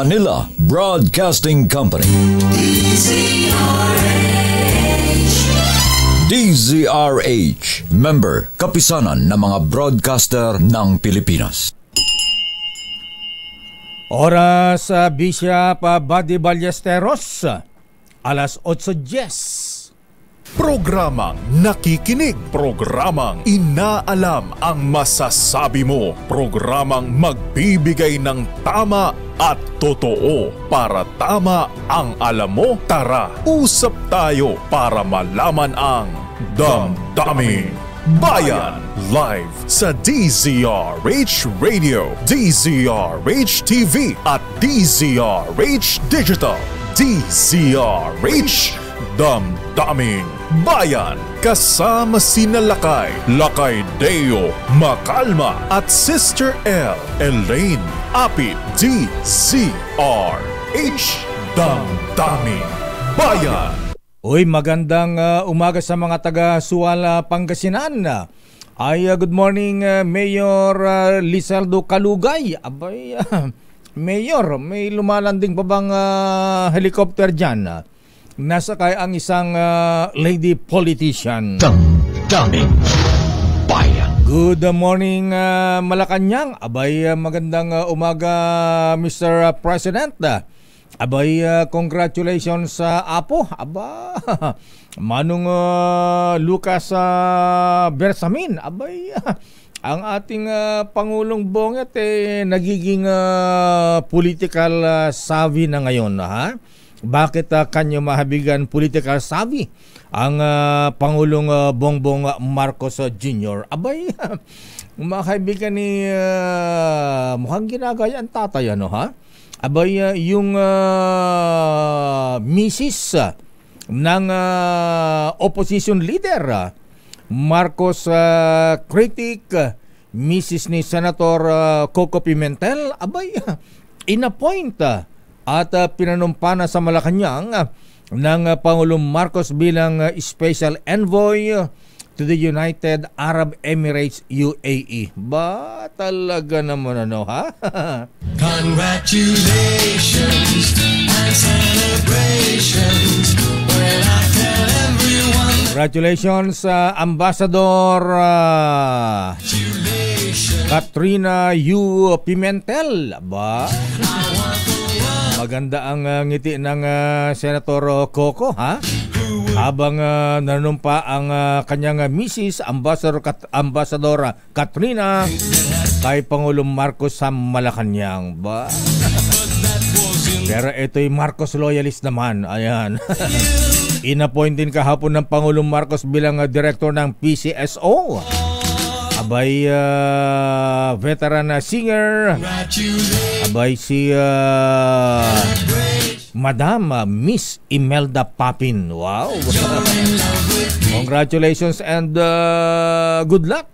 Manila Broadcasting Company. DZRH, member, kapisanan ng mga broadcaster ng Pilipinas. Oras Bishop Buddy Ballesteros, alas 8:10. Programang nakikinig, programang inaalam ang masasabi mo, programang magbibigay ng tama at totoo para tama ang alam mo. Tara, usap tayo para malaman ang Damdaming Bayan. Live sa DZRH Radio, DZRH TV at DZRH Digital. DZRH Damdaming Bayan. Kasama sina Lakay Deo Macalma at Sister L. Elaine Apit. DZRH Damdaming Bayan. Uy, magandang umaga sa mga taga-Suala, Pangasinan. Ay, good morning, Mayor Lizardo Calugay. Abay, Mayor, may lumalanding pa bang helicopter dyan? Nasakay ang isang lady politician. Damdaming Bayan. Good morning, Malacanang. Abay, magandang umaga, Mr. President. Abay, congratulations sa Apo. Aba, Manong Lucas Bersamin. Abay, ang ating Pangulong Bonget nagiging political savvy na ngayon, ha? Bakit kanyo mahabigan political savvy ang Pangulong Bongbong Marcos Jr.? Abay, mga kaibigan ni mukhang ginagaya ang tatay, ano, ha? Abay, yung misis ng opposition leader, Marcos critic, misis ni Senator Coco Pimentel, abay, inappoint at pinanumpana sa Malacanang ng Pangulong Marcos bilang special envoy to the United Arab Emirates, UAE. Ba, talaga naman, ano, ha? Congratulations and celebrations when I tell everyone. Congratulations, Ambassador Katrina U. Pimentel. Ba, maganda ang ngiti ng Senator Coco, ha? Habang nanumpa ang kanyang misis, Ambassador Katrina, kay Pangulong Marcos sa Malacanang. Ba? Pero ito'y Marcos loyalist naman. Ayan. Inappoint din kahapon ng Pangulong Marcos bilang director ng PCSO. Abay, veteran singer. Abay, si Madam Miss Imelda Papin. Wow! Congratulations and good luck.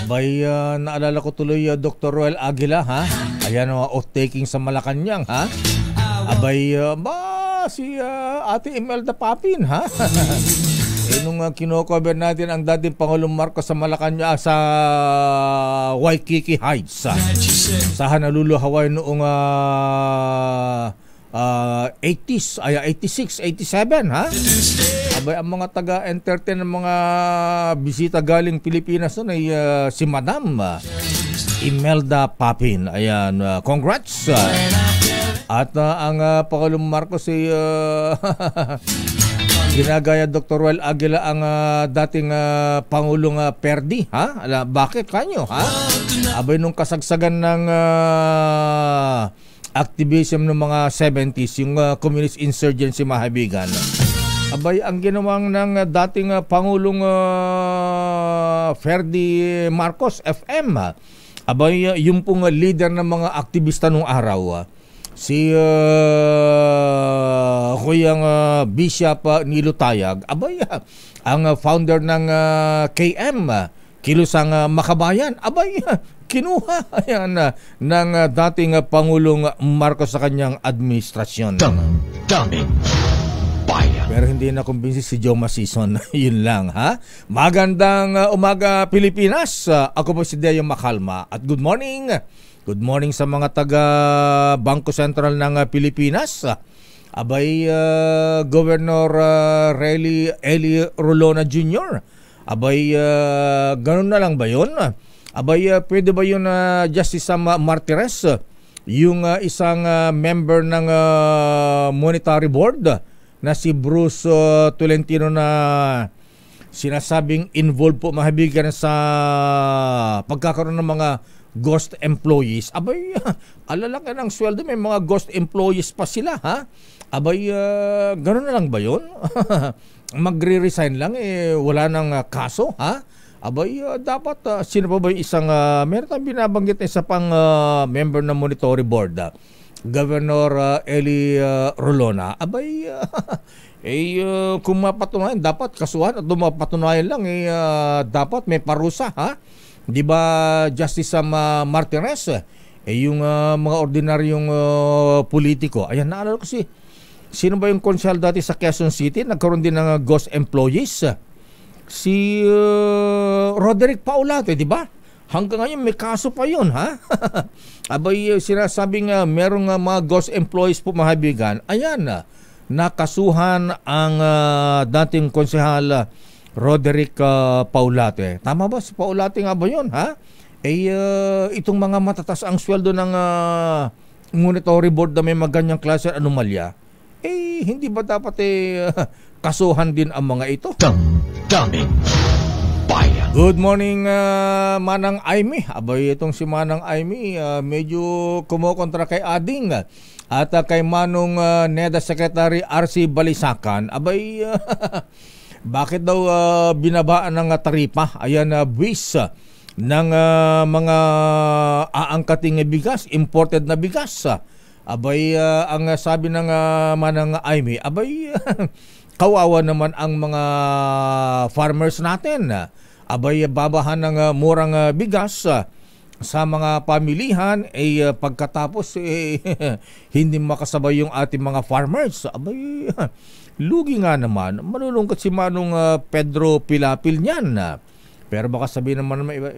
Abay, naalala ko tuloy Dr. Roel Aguila, ha? Ayan, oath-taking sa Malacanang, ha? Abay, si Ate Imelda Papin, ha? Nung kino-cover natin ang dating Pangulong Marcos sa Malacanang, sa Waikiki Heights, sa Honolulu, Hawaii noong 80s, 86, 87, ha? Abay, ang mga taga-entertain ng mga bisita galing Pilipinas nun ay si Madam Imelda Papin. Ayan, congrats. At ang Pangulong Marcos ay ginagaya Dr. Roel Aguila ang dating Pangulong Perdi, ha? Bakit kanyo, ha? Abay, nung kasagsagan ng activism ng mga 70s, yung communist insurgency, mahabigan. Abay, ang ginawang ng dating Pangulong Ferdy Marcos, FM, abay, yung pong leader ng mga aktivista nung araw, si Kuyang Bishop Nilo Tayag, abay, ang founder ng KM, Kilusang Makabayan, abay, kinuha ayan, ng dating Pangulong Marcos sa kanyang administrasyon. Damdaming Bayan. Pero hindi na kumbinsi si Joe Masison. Yun lang, ha? Magandang umaga, Pilipinas. Ako po si Deo Macalma. At good morning Good morning sa mga taga Bangko Sentral ng Pilipinas. Abay, Governor Eli Rolona Jr. Abay, ganun na lang ba yun? Abay, pwede ba yun Justice Sam Martires, yung isang member ng Monetary Board na si Bruce Tolentino na sinasabing involved po mahabigan sa pagkakaroon ng mga ghost employees. Abay, alalaki ng sweldo, may mga ghost employees pa sila, ha? Abay, gano'n na lang ba yun? Magre-resign lang, wala nang kaso, ha? Abay, dapat, sino pa ba yung isang, meron tayong binabanggit na isa pang member ng Monetary Board, Governor Eli Rolona. Abay, kung mapatunayan, dapat kasuhan at mapatunayan lang, dapat may parusa, ha? Di ba Justice Sam Martires, yung mga ordinaryong politiko. Ayan, naalala ko sino ba yung konsyal dati sa Quezon City? Nagkaroon din ng ghost employees. Si Roderick Paulate, di ba? Hanggang ngayon may kaso pa yun, ha? Abay, sinasabing merong mga ghost employees po mahabigan. Ayan, nakasuhan ang dating konsehal Roderick Paulate. Tama ba? Si Paulate nga ba yun, ha? Itong mga matatas ang sweldo ng Monetary Board na may maganyang klase anomalya, hindi ba dapat kasuhan din ang mga ito? Damdamin Bayan. Good morning, Manang Aimee. Abay, itong si Manang Aimee, medyo kumokontra kay Ading at kay Manong NEDA Secretary RC Balisacan. Abay, bakit daw binabaan ng taripa? Ayan, buwis ng mga aangkating bigas, imported na bigas. Abay, ang sabi ng Manang Aimee, abay, kawawa naman ang mga farmers natin. Abay, babahan ng murang bigas sa mga pamilihan, pagkatapos hindi makasabay yung ating mga farmers. Abay, lugi nga naman. Malulungkot si Manong Pedro Pilapil niyan. Pero baka sabihin naman iba,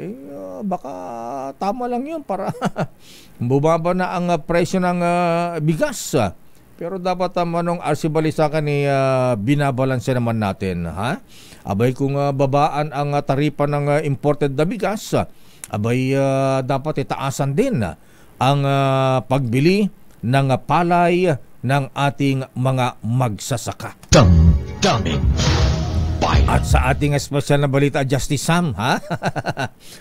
baka tama lang yun para bumaba na ang presyo ng bigas. Pero dapat Manong RC Balisacan binabalanse naman natin, ha? Abay, kung babaan ang taripa ng imported na bigas, abay, dapat itaasan din ang pagbili ng palay ng ating mga magsasaka. Damdamin Bayan. At sa ating espesyal na balita, Justice Sam, ha?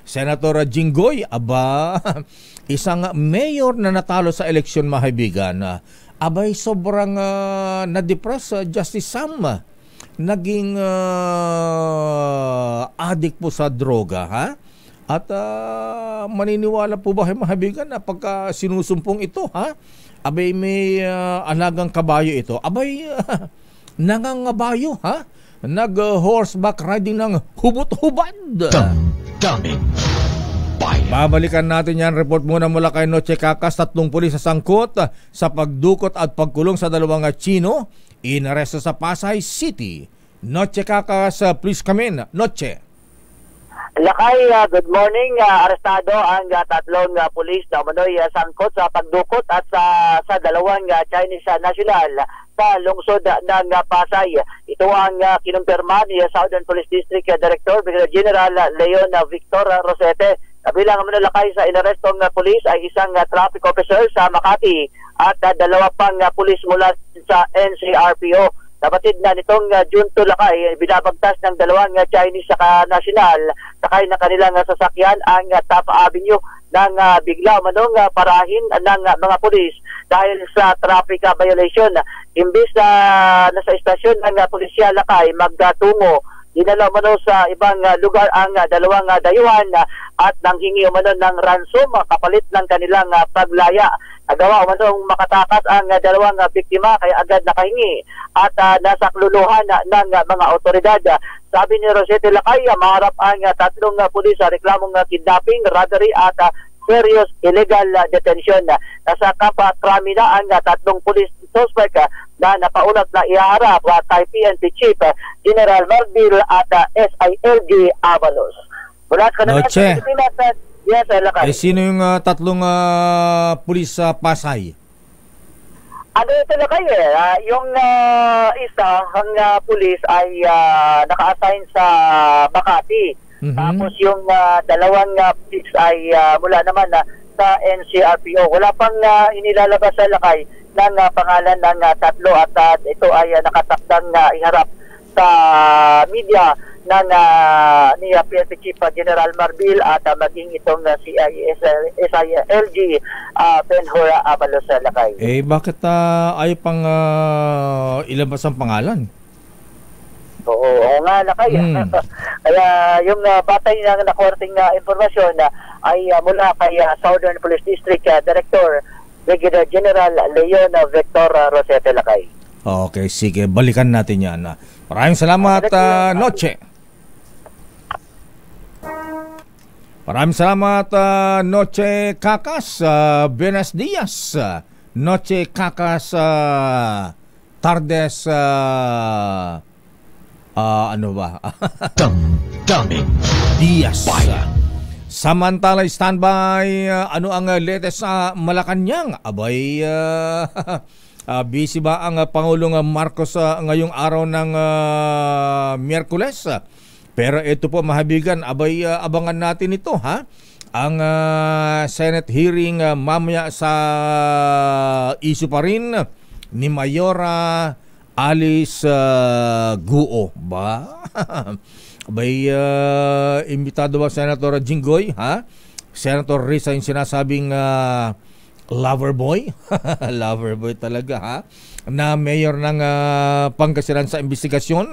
Senator Jinggoy, aba, isang mayor na natalo sa eleksyon, mahibigan. Abay, sobrang na-depress, Justice Sam. Naging addict po sa droga, ha? At maniniwala po ba, mahibigan, na pagka sinusumpong ito, ha? Abay, may alagang kabayo ito. Abay, nangangabayo, ha? Nag-horseback riding ng hubot-hubad. Damdamin Bayan. Babalikan natin yan. Report muna mula kay Noche Cacas. 3 pulis sa sangkot sa pagdukot at pagkulong sa 2 Chino inaresto sa Pasay City. Noche Cacas, please come in. Noche. Lakay, good morning. Arestado ang 3 pulis na umano'y sangkot sa pagdukot at sa 2 Chinese national sa lungsod ng Pasay. Ito ang kinumpirma ni Southern Police District Director Brigadier General Leon Victor Rosete. Kabilang naman lakay sa inarestong pulis ay isang traffic officer sa Makati at 2 pang pulis mula sa NCRPO. Kapatid na nitong June 2 lakay, binabagtas ng 2 Chinese saka national sakay na kanilang sasakyan ang Tapa Avenue ng bigla manong parahin ng mga pulis dahil sa traffic violation. Imbis na nasa istasyon ng pulisya lakay magtungo, dinala umano sa ibang lugar ang 2 dayuhan at nanghingi umano ng ransom kapalit ng kanilang paglaya. Nagawa umanong makatakas ang 2 biktima kaya agad nakahingi at nasakluluhan ng mga otoridad. Sabi ni Rosete Lakay, maharap ang 3 pulis sa reklamong kidnapping, robbery at serious illegal detention. Nasa kapakrami na ang 3 pulis suspect na napaulat na iharap kay PNP Chief General Marbil at SILG Avalos. Mula sa kanila sa Pilipinas, Yes, Lakay. Sino yung tatlong pulis sa Pasay? Ano ito na kayo yung isa, ang pulis ay naka-assign sa Makati. Tapos yung dalawang pulis ay mula naman sa NCRPO. Wala pang inilalabas sa lakay ng pangalan ng tatlo at ito ay nakatakdang iharap sa media ng ni PNP Chief General Marbil at maging itong SILG Ben-Hur Avalos sa lakay. Bakit ayaw pang ilabas ang pangalan? Oo nga lakay. Kaya yung batay ng nakorting informasyon ay mula kay Southern Police District Director Brigadier General Leon Victor Rosete lakay. Okay, sige. Balikan natin yan. Maraming salamat, Noche. Maraming salamat, Noche Kakas, Buenos Dias. Noche Kakas, Tardes, ano ba? Damdamin Dias. Bayan. Samantala, standby, ano ang latest sa Malacanang? Abay, busy ba ang Pangulong Marcos ngayong araw ng Miyerkules? Pero ito po mahabigan, abay abangan natin ito ha. Ang Senate hearing mamaya sa issue pa rin ni Mayora Alice Guo ba? Abay imbitado ba Senator Jinggoy ha? Senator Risa yung sinasabing lover boy? Lover boy talaga ha? Na mayor ng Pangasinan sa investigasyon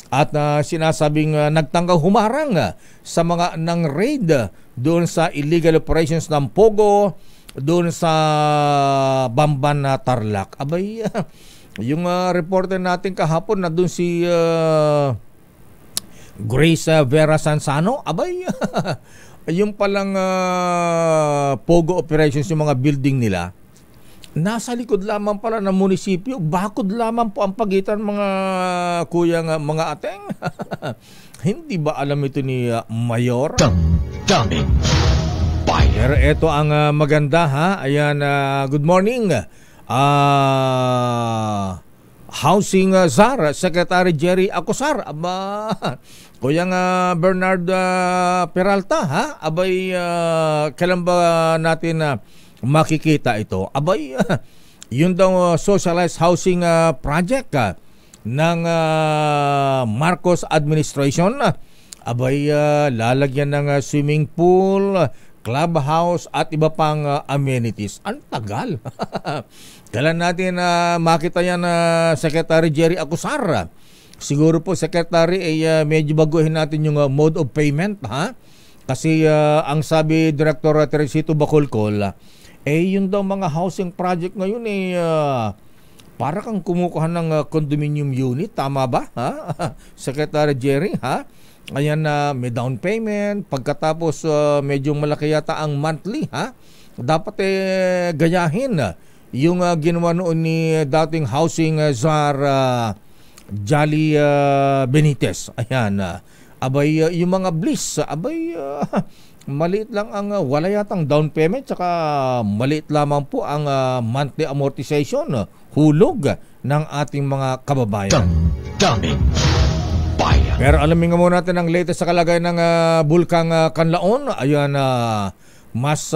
at sinasabing nagtanggang humarang sa mga ng raid doon sa illegal operations ng Pogo doon sa Bamban na Tarlac. Abay, yung reporter natin kahapon na doon si Grace Vera Sansano, abay, yung palang Pogo operations, yung mga building nila, nasa likod lamang pala ng munisipyo. Bakod lamang po ang pagitan mga kuyang mga ateng. Hindi ba alam ito ni Mayor? Damdamin Bayan. Pero ito ang maganda ha. Ayan, good morning. Housing Czar, Secretary Jerry Acosar. Aba, kuyang Bernard Peralta ha. Abay, kailan ba natin makikita ito? Abay, yun daw socialized housing project ng Marcos administration. Abay, lalagyan ng swimming pool, clubhouse at iba pang amenities. Ang tagal. Kailan natin makita yan, Secretary Jerry Acosar? Siguro po, Secretary, medyo baguhin natin yung mode of payment ha? Kasi ang sabi Director Teresito Bacolcol, yun daw mga housing project ngayon para kang kumukuha ng condominium unit. Tama ba? Ha? Secretary Jerry, ha? Ayan na may down payment. Pagkatapos medyo malaki yata ang monthly, ha? Dapat gayahin yung ginawa noon ni dating housing czar Jolly Benitez. Ayan. Abay, yung mga bliss, abay, maliit lang ang wala yatang down payment, tsaka maliit lamang po ang monthly amortization, hulog ng ating mga kababayan. Damdamin Bayan. Pero alamin nga muna natin ang latest sa kalagayan ng Bulkang Kanlaon. Ayan, mas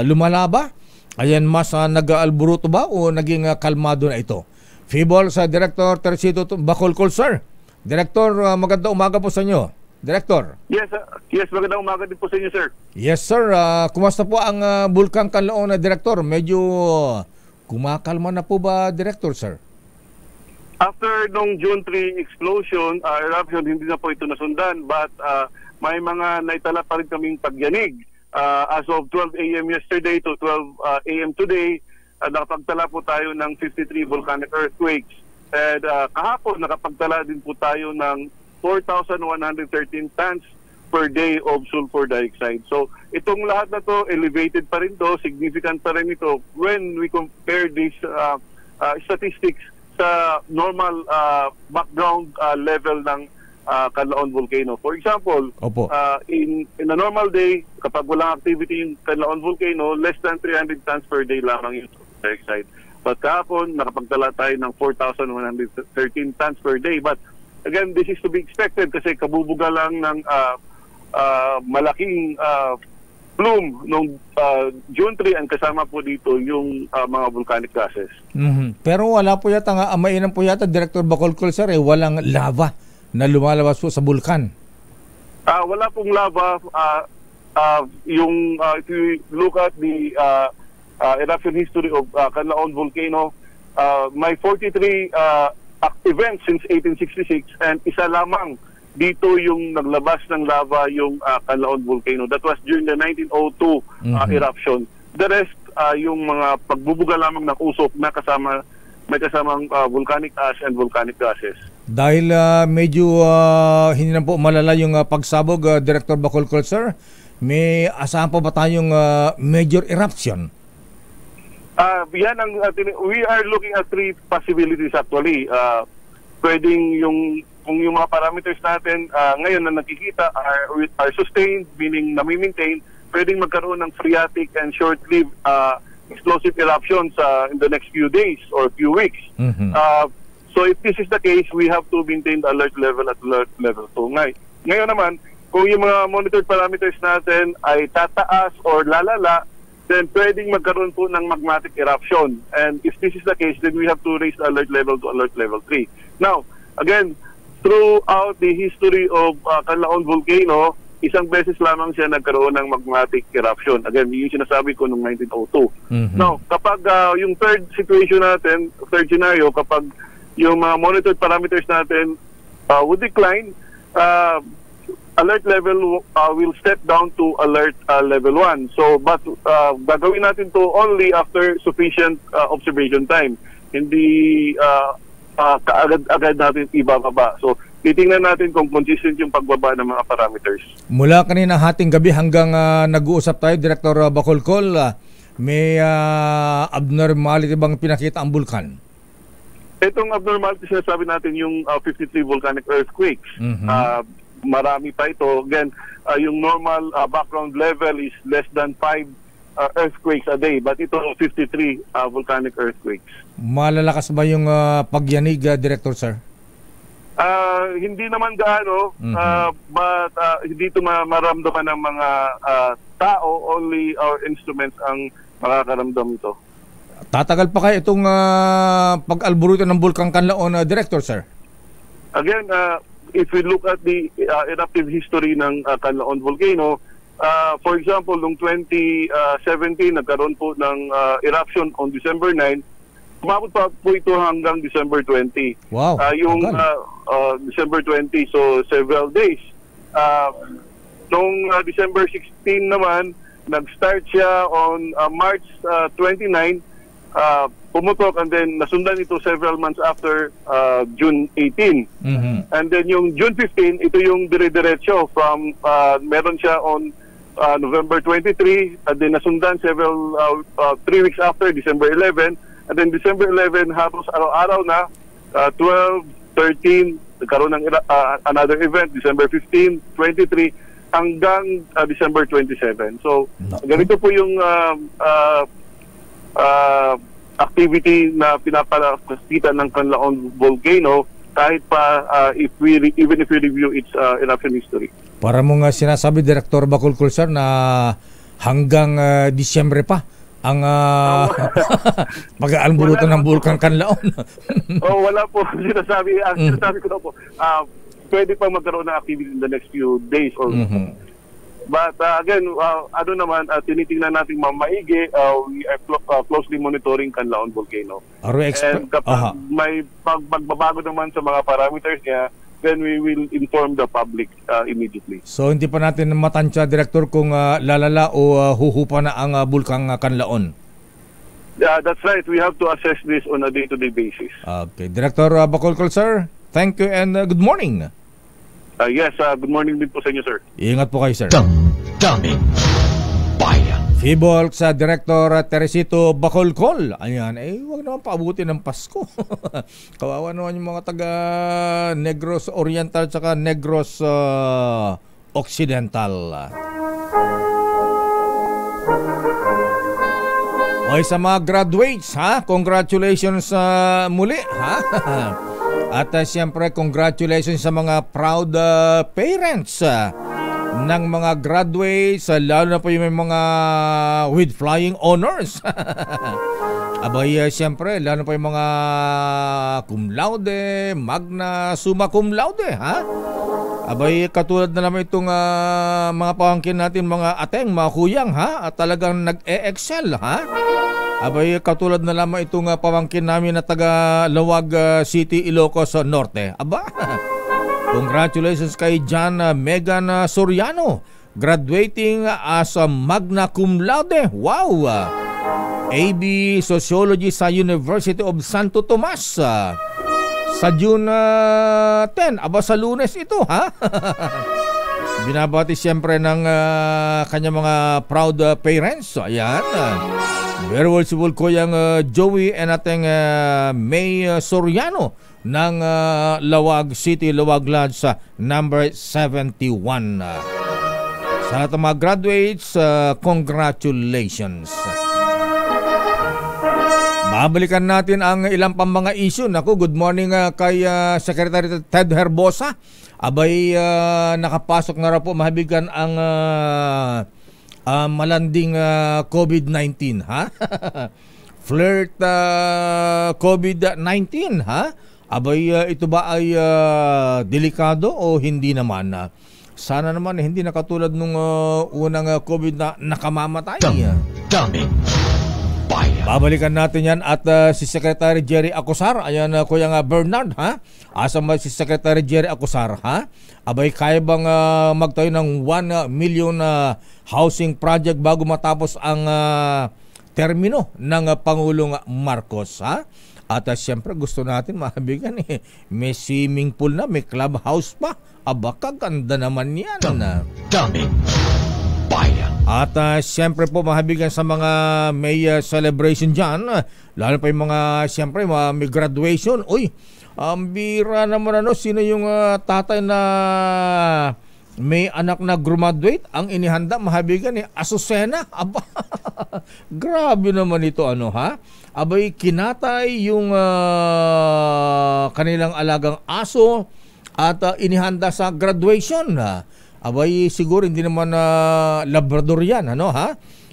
lumalaba? Ayan, mas nag-alburuto ba o naging kalmado na ito? Fibol sa Director Teresito Bacolcol, sir. Director, magandang umaga po sa inyo. Director. Yes, magandang umaga din po sa inyo, sir. Yes, sir. Kumusta po ang Bulkang Kanlaon na Director? Medyo kumakalma na po ba, Director, sir? After nung June 3 explosion, eruption, hindi na po ito nasundan, but may mga naitala pa rin kaming pagyanig. As of 12 a.m. yesterday to 12 a.m. today, nakapagtala po tayo ng 53 volcanic earthquakes. And kahapon, nakapagtala din po tayo ng 4,113 tons per day of sulfur dioxide. So, itong lahat na to, elevated pa rin to, significant pa rin ito when we compare these statistics sa normal background level ng Canlaon Volcano. For example, Opo. in a normal day, kapag walang activity yung Canlaon Volcano, less than 300 tons per day lamang yung dioxide. But kahapon, nakapagtala tayo ng 4,113 tons per day. But again, this is to be expected kasi kabubuga lang ng malaking plume noong June 3 and kasama po dito yung mga volcanic gases. Pero wala po yata nga, mainam po yata, Director Bacolcol, sir, walang lava na lumalabas po sa bulkan. Wala pong lava. If you look at the eruption history of Canlaon Volcano, may 43 events since 1866 and isa lamang dito yung naglabas ng lava yung Canlaon Volcano. That was during the 1902 eruption. The rest, yung mga pagbubuga lamang ng usok na may kasamang volcanic ash and volcanic gases. Dahil medyo hindi na po malala yung pagsabog, Director Bacolcol, sir, may asahan pa ba tayong major eruption? We are looking at three possibilities actually. Pwedeng kung yung mga parameters natin ngayon na nakikita are sustained, meaning nami-maintain, pwedeng magkaroon ng phreatic and short-lived explosive eruptions in the next few days or few weeks. So if this is the case, we have to maintain the alert level at alert level 2. Ngayon naman, kung yung mga monitored parameters natin ay tataas or lalala, then pwedeng magkaroon po ng magmatic eruption. And if this is the case, then we have to raise the alert level to alert level 3. Now, again, throughout the history of Canlaon Volcano, isang beses lamang siya nagkaroon ng magmatic eruption. Again, yung sinasabi ko noong 1902. Now, kapag yung third situation natin, third scenario, kapag yung mga monitored parameters natin would decline, alert level will step down to alert level 1. So, but gagawin natin to only after sufficient observation time. Hindi agad natin ibababa. So, titingnan natin kung consistent yung pagbaba ng mga parameters. Mula kanina hating gabi hanggang nag-uusap tayo, Director Bacolcol, may abnormality bang pinakita ang bulkan? Itong abnormality, sinasabi natin yung 53 volcanic earthquakes. Marami pa ito. Again, yung normal background level is less than 5 earthquakes a day. But ito, 53 volcanic earthquakes. Malalakas ba yung pagyanig, Director, sir? Hindi naman gaano, but hindi ito maramdaman ng mga tao. Only our instruments ang makakaramdam ito. Tatagal pa kayo itong pag-alburuto ng Bulkang Canlaon, Director, sir? Again, if we look at the eruptive history ng Canlaon Volcano, for example, noong 2017, nagkaroon po ng eruption on December 9, umabot pa po ito hanggang December 20. Wow. Yung December 20, so several days. Noong December 16 naman, nag-start siya on March 29, pumutok, and then nasundan ito several months after June 18. And then yung June 15, ito yung dire-diretso from meron siya on November 23, and then nasundan several 3 weeks after December 11, and then December 11 halos araw-araw na 12, 13 nagkaroon ng another event, December 15, 23 hanggang December 27. So ganito po yung activity na pinapakita ng Canlaon Volcano kahit pa even if we review its eruption history. Para mo nga sinasabi, Director Bacolcol, sir, na hanggang Disyembre pa ang pag-aalburutan ng Bulkang Canlaon. Wala po. Sinasabi ko na po, pwede pa magkaroon ng activity in the next few days or but again, tinitingnan natin maigi. We are closely monitoring Canlaon Volcano. And kapag may pagbabago naman sa mga parameters niya, then we will inform the public immediately. So hindi pa natin matansya, Director, kung lalala o huhupa na ang Bulkang Canlaon? Yeah, that's right. We have to assess this on a day-to-day basis. Okay. Director Bacolcol, sir, thank you and good morning. Yes, good morning din po sa inyo, sir. Ingat po kayo, sir. Damdamin Bayan. Fibolk sa Director Teresito Bacolcol. Ayan, huwag naman paabutin ng Pasko. Kawawa naman yung mga taga Negros Oriental tsaka Negros Occidental. Okay, sa mga graduates, congratulations muli, At siyempre, congratulations sa mga proud parents ng mga graduates, lalo na po yung mga with flying honors. Abay, siyempre, lalo na po yung mga cum laude, magna summa cum laude, Abay, katulad na naman itong mga pamangkin natin, mga ateng, mga kuyang, at talagang nag-e-excel, Abay, katulad na lamang itong pamangkin namin na taga Lawag City, Ilocos Norte. Aba, congratulations kay John Megan Soriano, graduating as a magna cum laude. Wow! AB Sociology sa University of Santo Tomas. Sa June 10, sa Lunes ito, Binabati siyempre ng kanyang mga proud parents. So, ayan. Very worshipful ko yung Joey and ating May Soriano ng Lawag City, Lawag Lodge sa number 71. Sa lahat ng mga graduates, congratulations. Babalikan natin ang ilang pang mga issue. Naku, good morning kay Secretary Ted Herbosa. Abay, nakapasok na raw po mahabigan ang malanding COVID-19, Flirt COVID-19, Abay, ito ba ay delikado o hindi naman? Sana naman hindi nakatulad nung unang COVID na nakamamatay. Daming bayan. Babalikan natin yan at si Secretary Jerry Acosar, ayan Kuya Bernard, asa ba si Secretary Jerry Acosar, Abay, kaya bang magtayo ng 1 million housing project bago matapos ang termino ng Pangulong Marcos, At siyempre gusto natin mahabigan may swimming pool na, may clubhouse pa. Aba, kaganda naman yan. Daming bayan. At siyempre po mahabigan sa mga may celebration dyan, lalo pa yung mga siyempre may graduation. Uy, ang bira naman sino yung tatay na may anak na graduate, ang inihanda mahabigan Azucena. Aba, grabe naman ito Abay, kinatay yung kanilang alagang aso at inihanda sa graduation. Abay, siguro hindi naman Labrador yan,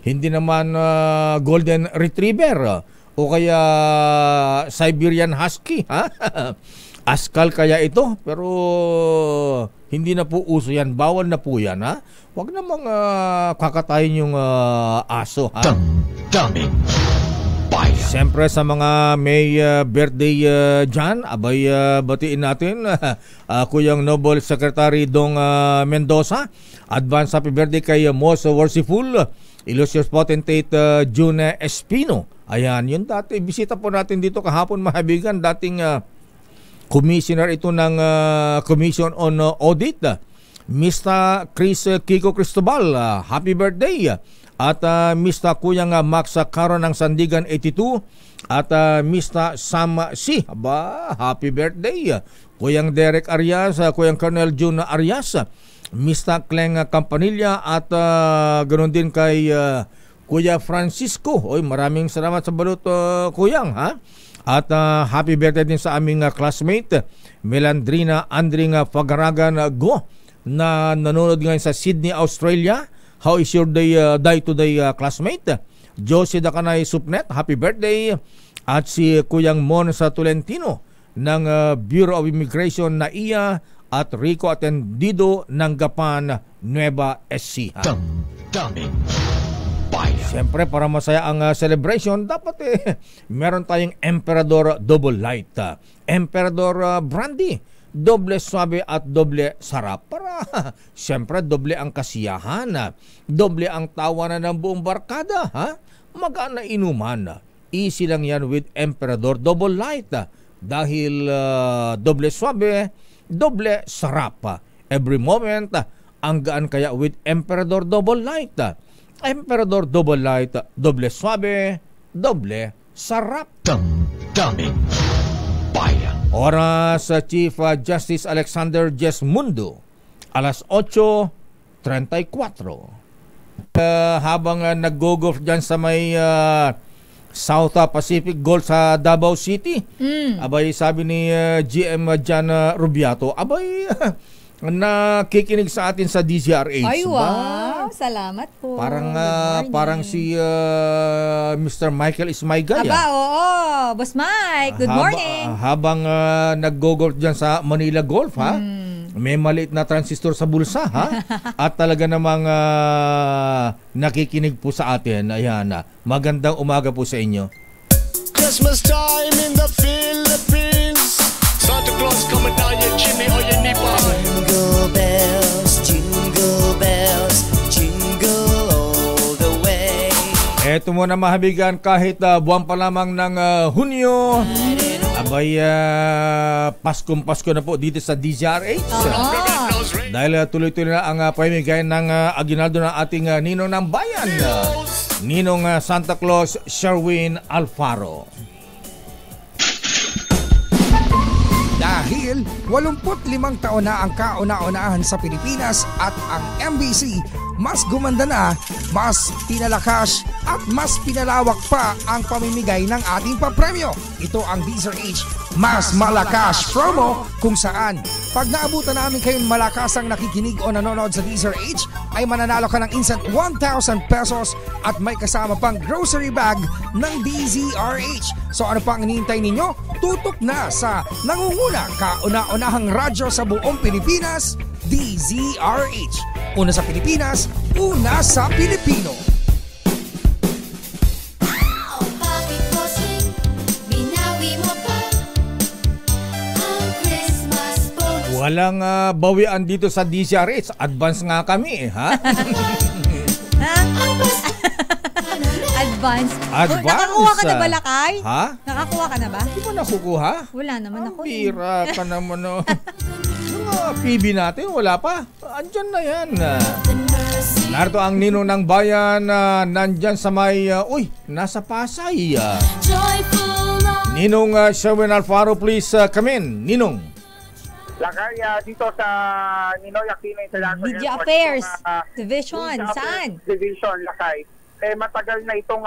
Hindi naman Golden Retriever o kaya Siberian Husky, Askal kaya ito, pero hindi na po uso yan. Bawal na po yan, Huwag namang kakatayin yung aso, Daming bayan. Siyempre sa mga may birthday dyan, abay, batiin natin Kuyang Noble Secretary Dong Mendoza. Advance happy birthday kay Most Worshipful Illustrious Potentate June Espino. Ayan, yun dati. Bisita po natin dito kahapon, mahabigan. Dating commissioner ito ng Commission on Audit, Mr. Chris Kiko Cristobal. Happy birthday. At Mr. Kuyang Max Caro ng Sandigan 82 at Mr. Sam C. Aba, happy birthday. Kuyang Derek Arias, Kuyang Colonel June Arias, Mr. Kleng Campanilla at ganoon din kay Kuya Francisco. Oy, maraming salamat sa balot, Kuyang, At happy birthday din sa aming classmate Melandrina Andring Fagaragan Go na nanonood ngayon sa Sydney, Australia. How is your day today, classmate? Josie Dakanay Supnet, happy birthday. At si Kuyang Mon sa Tolentino ng Bureau of Immigration na iya at Rico Atendido ng Gapan, Nueva Ecija. Daming bayan. Siyempre, para masaya ang celebration, dapat meron tayong Emperador Double Light, Emperador Brandy, doble swabe at doble sarap. Para siyempre doble ang kasiyahan, doble ang tawanan ng buong barkada, magaan na inuman. Easy lang yan with Emperador Double Light dahil doble swabe, doble sarap. Every moment ang gaan kaya with Emperador Double Light. Emperador Double Light, doble suabe, doble sarap. Damdaming Bayan. Oras sa Chief Justice Alexander Jesmundo, alas 8:34. Habang nag-go-golf dyan sa may South Pacific Golf sa Davao City, abay sabi ni GM Jan Rubiato, abay nakikinig sa atin sa DZRH. Ay, wow. Salamat po. Parang Good morning. parang si Mr. Michael Ismaygay. Aba, oo. Boss Mike, good morning. Habang nag-go-golf dyan sa Manila Golf, ha? May maliit na transistor sa bulsa, ha? At talaga namang nakikinig po sa atin. Ayan, magandang umaga po sa inyo. Christmas time in the Philippines. Santa Claus coming down your chimney or your nipa. Jingle bells, jingle all the way. Eto muna mahabigan, kahit buwan pa lamang ng Hunyo, abay Pasko na po dito sa DZRH. Dahil tuloy-tuloy na ang pamimigay ng aginaldo ng ating ninong ng bayan, Ninong Santa Claus Sherwin Alfaro. Dahil 85 taon na ang kauna-unahan sa Pilipinas at ang MBC mas gumanda na, mas pinalakas at mas pinalawak pa ang pamimigay ng ating papremyo. Ito ang DZRH Mas Malakas Promo, kung saan pag naabutan namin kayong malakas ang nakikinig o nanonood sa DZRH ay mananalo ka ng instant 1,000 pesos at may kasama pang grocery bag ng DZRH. So ano pang hinihintay ninyo? Tutok na sa nangunguna kauna-unahang radyo sa buong Pilipinas, DZRH. Una sa Pilipinas, una sa Pilipino. Bakit bossing, binawi mo pa ang Christmas bonus? Walang bawian dito sa DZRH. Advance nga kami, ha? Advance. Advance. Nakakuha ka na ba, Lakay? Ha? Nakakuha ka na ba? Di ba nakukuha? Wala naman ako. Pira ka naman, no? Yung PB natin, wala pa. Andyan na yan. Narito ang ninong ng bayan nandyan sa may, nasa Pasay. Joyful love. Ninong Sherwin Alfaro, please come in. Ninong. Lakay, dito sa Ninoy Aquino International Media Airport, Affairs itong, Division. Media Saan? Affairs Division, Lakay. Matagal na itong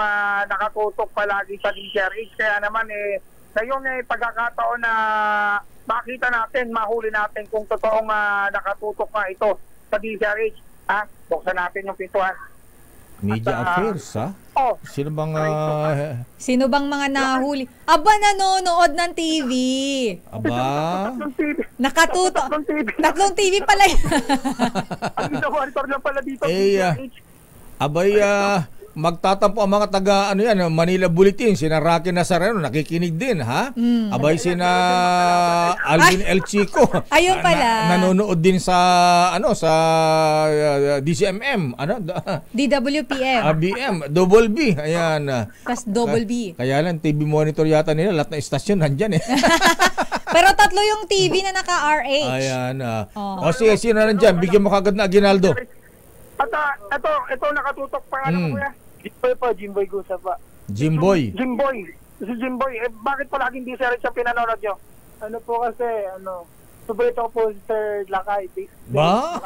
nakatutok palagi sa DZRH. Kaya naman ngayon pagkakataon na makita natin, mahuli natin kung totoong nakatutok na ito sa DZRH. Buksan natin yung pintuan. Media Affairs, ha? Sino bang... Sino bang mga nahuli? Aba, nanonood ng TV. Aba? Nakatutok. Tatlong TV pala yun. Ang monitor lang pala dito. Abay, magtatampo ang mga taga Manila Bulletin, sina Rocky Nazareno nakikinig din, ha? Abay sina Alvin El Chico. Ayun pala. Nanonood din sa sa DCMM, DWPM. BM, Double B. Ayan. Tas Double B. Kaya lang TV monitor yata nila, lahat ng istasyon nandiyan Pero tatlo yung TV na naka-RH. Ayan. O sige, sino na nandiyan? Bigyan mo kagad na Aguinaldo. At ito nakatutok pa ano kuya? Jimboy pa, Jimboy Gusa pa. Jimboy. Si Jimboy, bakit palaging DZRH ang pinanonood nyo? Ano po kasi, paborito ko po si Sir Lakay. Ba?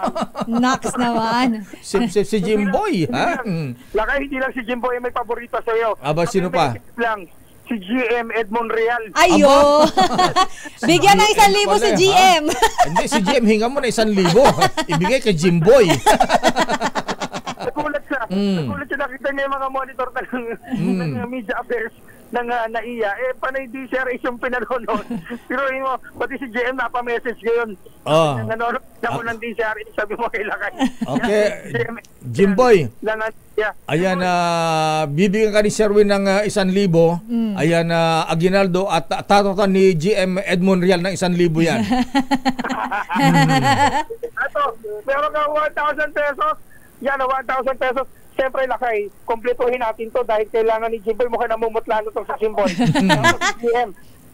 Nax naman. Si Jimboy, ha? Lakay, hindi lang si Jimboy may paborito sa iyo. Aba, sino pa? Lang, si GM Edmond Real. Ayo. Bigyan ng 1,000 si GM. Hindi, si GM hinga mo na 1,000. Ibigay kay Jimboy. Nagulat siya, nakita niya yung mga monitor ng Media Affairs ng NAIA. Panay DZRH yung pinanonood. Pero mo, pati si GM napamessage ngayon. Nanonood ako ng DZRH, sabi mo kay Lakay. Okay, Jimboy. Ayan, bibigyan ka ni Sherwin ng 1,000. Ayan, Aguinaldo at tatotan ni GM Edmond Real ng 1,000 yan. Ito, meron ka 1,000 pesos. Yan, 1,000 pesos. Siyempre, Lakay, kumpletuhin natin to dahil kailangan ni Jimboy, mukhang namumutlano to sa Jimboy.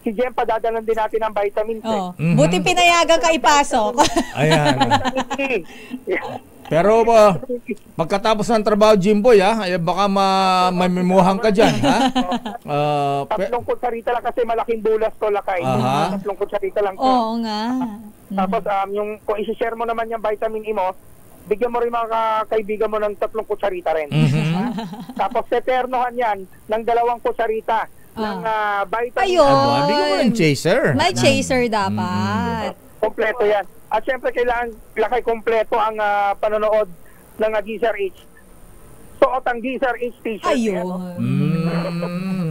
Si GM, padadalan din natin ng vitamin C. Buti pinayagan ka ipasok. Ayan. Pero pagkatapos ng trabaho, Jimboy, ay baka mamimuhang ka dyan, ha? Tatlong kutsarita lang kasi malaking bulas to, Lakay. Tatlong kutsarita lang. Oo nga. Tapos yung kung isi-share mo naman yung vitamin E mo, bigyan mo rin mga kaibigan mo ng 3 kutsarita rin. Tapos seternohan yan ng 2 kutsarita ng vitamin E. Ayun. Bigyan mo ng chaser. May chaser dapat. Kompleto yan. At syempre kailangan Lakay kompleto ang panonood ng DZRH. Suot ang DZRH t-shirt. Ayun.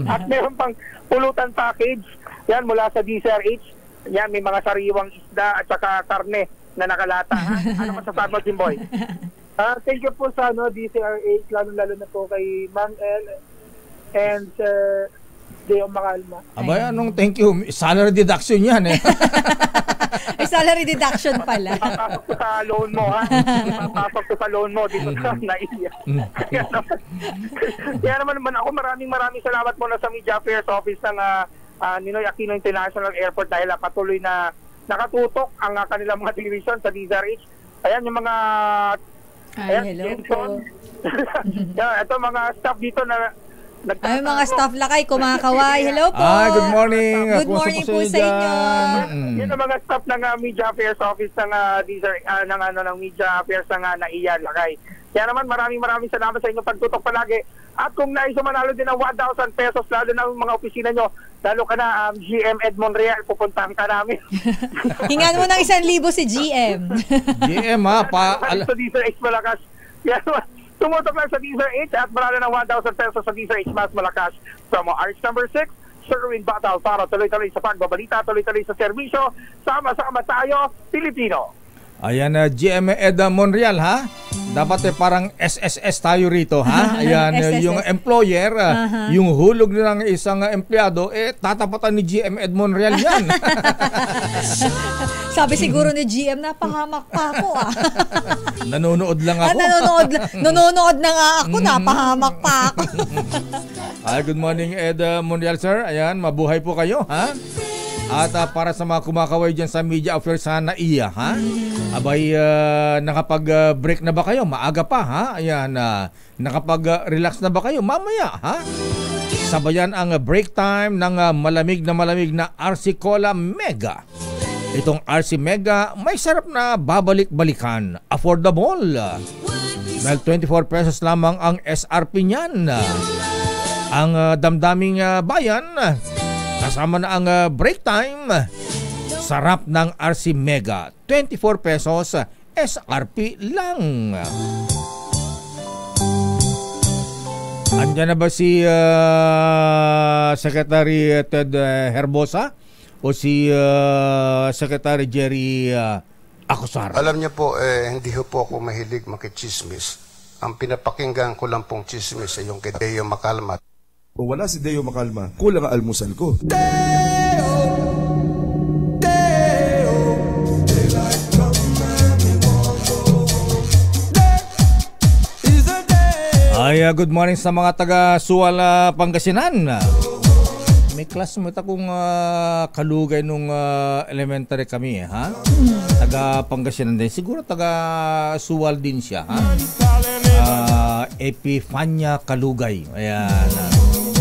At meron pang pulutan package. Yan mula sa DZRH. Yan may mga sariwang isda at saka karne na nakalata. Ano masasabi mo, Jimboy? Thank you po sa DZRH, lalo na po kay Mang El and Sir Deo Macalma. Abay, anong thank you? Salary deduction yan, eh. May salary deduction pala. Papasok ko sa loan mo, ha? Papasok ko sa loan mo dito sa naiya. Kaya naman ako, maraming salamat po na sa Media Affairs Office ng Ninoy Aquino International Airport dahil patuloy na nakatutok ang kanilang mga television sa DZRH. Ayan yung mga hello po. Ito mga staff dito na ay, mga staff Lakay, kumakaway. Hello po. Good morning. Good morning po sa inyo. Yan ang mga staff ng Media Affairs Office ng ng Media Affairs ng NAIA, Lakay. Kaya naman maraming salamat sa inyong pagtutok palagi. At kung nais manalo din ng 1,000 pesos, lalo na mga opisina nyo, lalo ka na GM Ed Monreal, pupuntahan ka namin. Hingan mo ng 1,000 si GM. GM, ha? Sa DZRH Malakas. Kaya tumutok lang sa DZRH at manalo ng 1,000 pesos sa DZRH Mas Malakas. From RH number 6, Sherwin Batal para tuloy-tuloy sa pagbabalita, tuloy-tuloy sa serbisyo. Sama-sama tayo, Pilipino. Ayan, GM Ed Monreal, ha? Dapat parang SSS tayo rito, ha? Ayan, yung employer, yung hulog ng isang empleyado, tatapatan ni GM Ed Monreal yan. Sabi siguro ni GM, napahamak pa ako, Nanonood lang ako. Nanonood na nga ako, napahamak pa ako. Good morning, Ed Monreal, sir. Ayan, mabuhay po kayo, ha? At para sa mga kumakaway dyan sa Media Affairs sa NAIA, ha? Abay, nakapag-break na ba kayo? Maaga pa, ha? Ayan, nakapag-relax na ba kayo? Mamaya, ha? Sabayan ang break time ng malamig na RC Cola Mega. Itong RC Mega, may sarap na babalik-balikan. Affordable. Dahil 24 pesos lamang ang SRP niyan. Ang damdaming bayan, kasama na ang break time. Sarap ng RC Mega. 24 pesos SRP lang. Andiyan na ba si Secretary Ted Herbosa o si Secretary Jerry Acosar? Alam niyo po, hindi po ako mahilig makichismis. Ang pinapakinggan ko lang pong chismis ay yung kay Deo Macalma. Kung wala si Deo Macalma, kulang ang almusal ko. Ay, good morning sa mga taga Sual, Pangasinan. May classmate akong kalugay nung elementary kami, ha? Taga Pangasinan din. Siguro taga Sual din siya, ha? Epifania Kalugay. Ayan.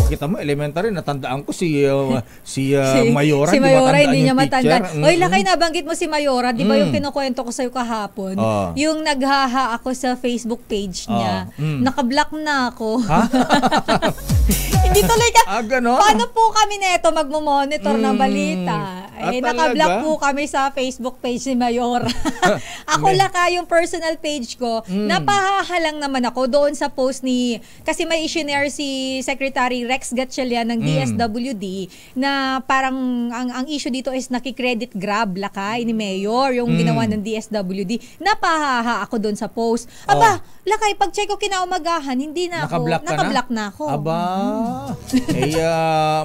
Kita mo, elementary, natandaan ko si Mayora. Si Mayora, hindi niya matandaan. Oy, Lakay, nabanggit mo si Mayora. Di ba yung kinukwento ko sa'yo kahapon? Yung naghaha ako sa Facebook page niya. Nakablock na ako. Hindi tuloy ka. Paano po kami neto magmo-monitor ng balita? Nakablock po kami sa Facebook page ni Mayora. Ako, Lakay, yung personal page ko, napahahalang naman ako doon sa post ni, kasi may i-share si Secretary Rex Gatchalian ng DSWD na parang ang issue dito is nakikredit grab, Lakay, ni Mayor, yung ginawa ng DSWD. Napahaha ako doon sa post. Aba, Lakay, pag check ko kinaumagahan, hindi na ako. Nakablak na ako. Aba.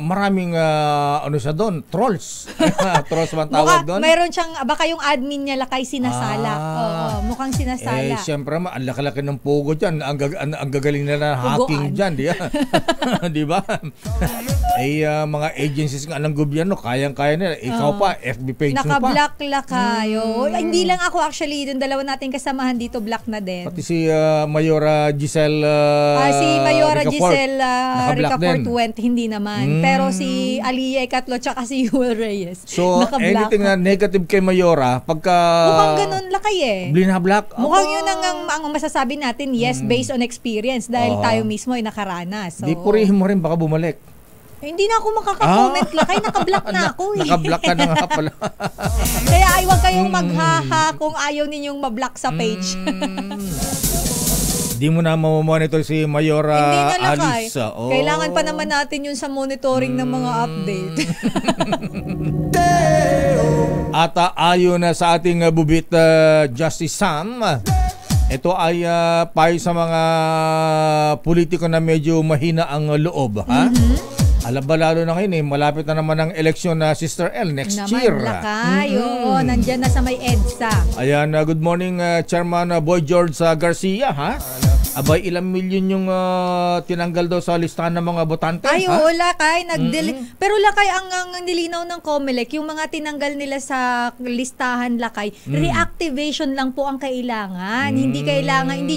Maraming ano siya doon, trolls. Trolls man tawag doon. Mayroon siyang, baka yung admin niya lakay sinasala. Oo, mukhang sinasala. Siyempre, ang laki-laki ng pugo dyan. Ang gagaling na hacking dyan, di ba? Mga agencies ng gobyerno, kayang-kaya nila. Ikaw pa, FB page mo pa. Naka-block kayo. Hindi lang ako actually, yung dalawa nating kasamahan dito, block na din. Pati si Mayora Giselle si Mayora Giselle Ricafort went, hindi naman. Pero si Aliyah Ikatlo tsaka si Yuel Reyes. So, anything na negative kay Mayora, pagka... Mukhang ganun lakay Blinablock. Mukhang yun ang masasabi natin, yes, based on experience dahil tayo mismo ay nakaranas. So, di purihin mo rin, baka bumalik. Hindi na ako makaka-comment lakay, naka-block na ako Naka-block ka na nga pala. Kaya ay wag kayong maghaha kung ayaw ninyong ma-block sa page. Di mo na mamamonitor si Mayora Alice. Kailangan pa naman natin yun sa monitoring ng mga update. At ayon na sa ating bubit Justice Sam, ito ay payo sa mga politiko na medyo mahina ang loob. Alam ba lalo na ngayon malapit na naman ang eleksyon na Sister L next year. Lakay, nandyan na sa may EDSA. Ayan, good morning Chairman Boy George Garcia, Abay, ilang milyon yung tinanggal daw sa listahan ng mga botante? Ay, lakay. Pero lakay, ang nilinaw ng COMELEC, yung mga tinanggal nila sa listahan, lakay, reactivation lang po ang kailangan. Hindi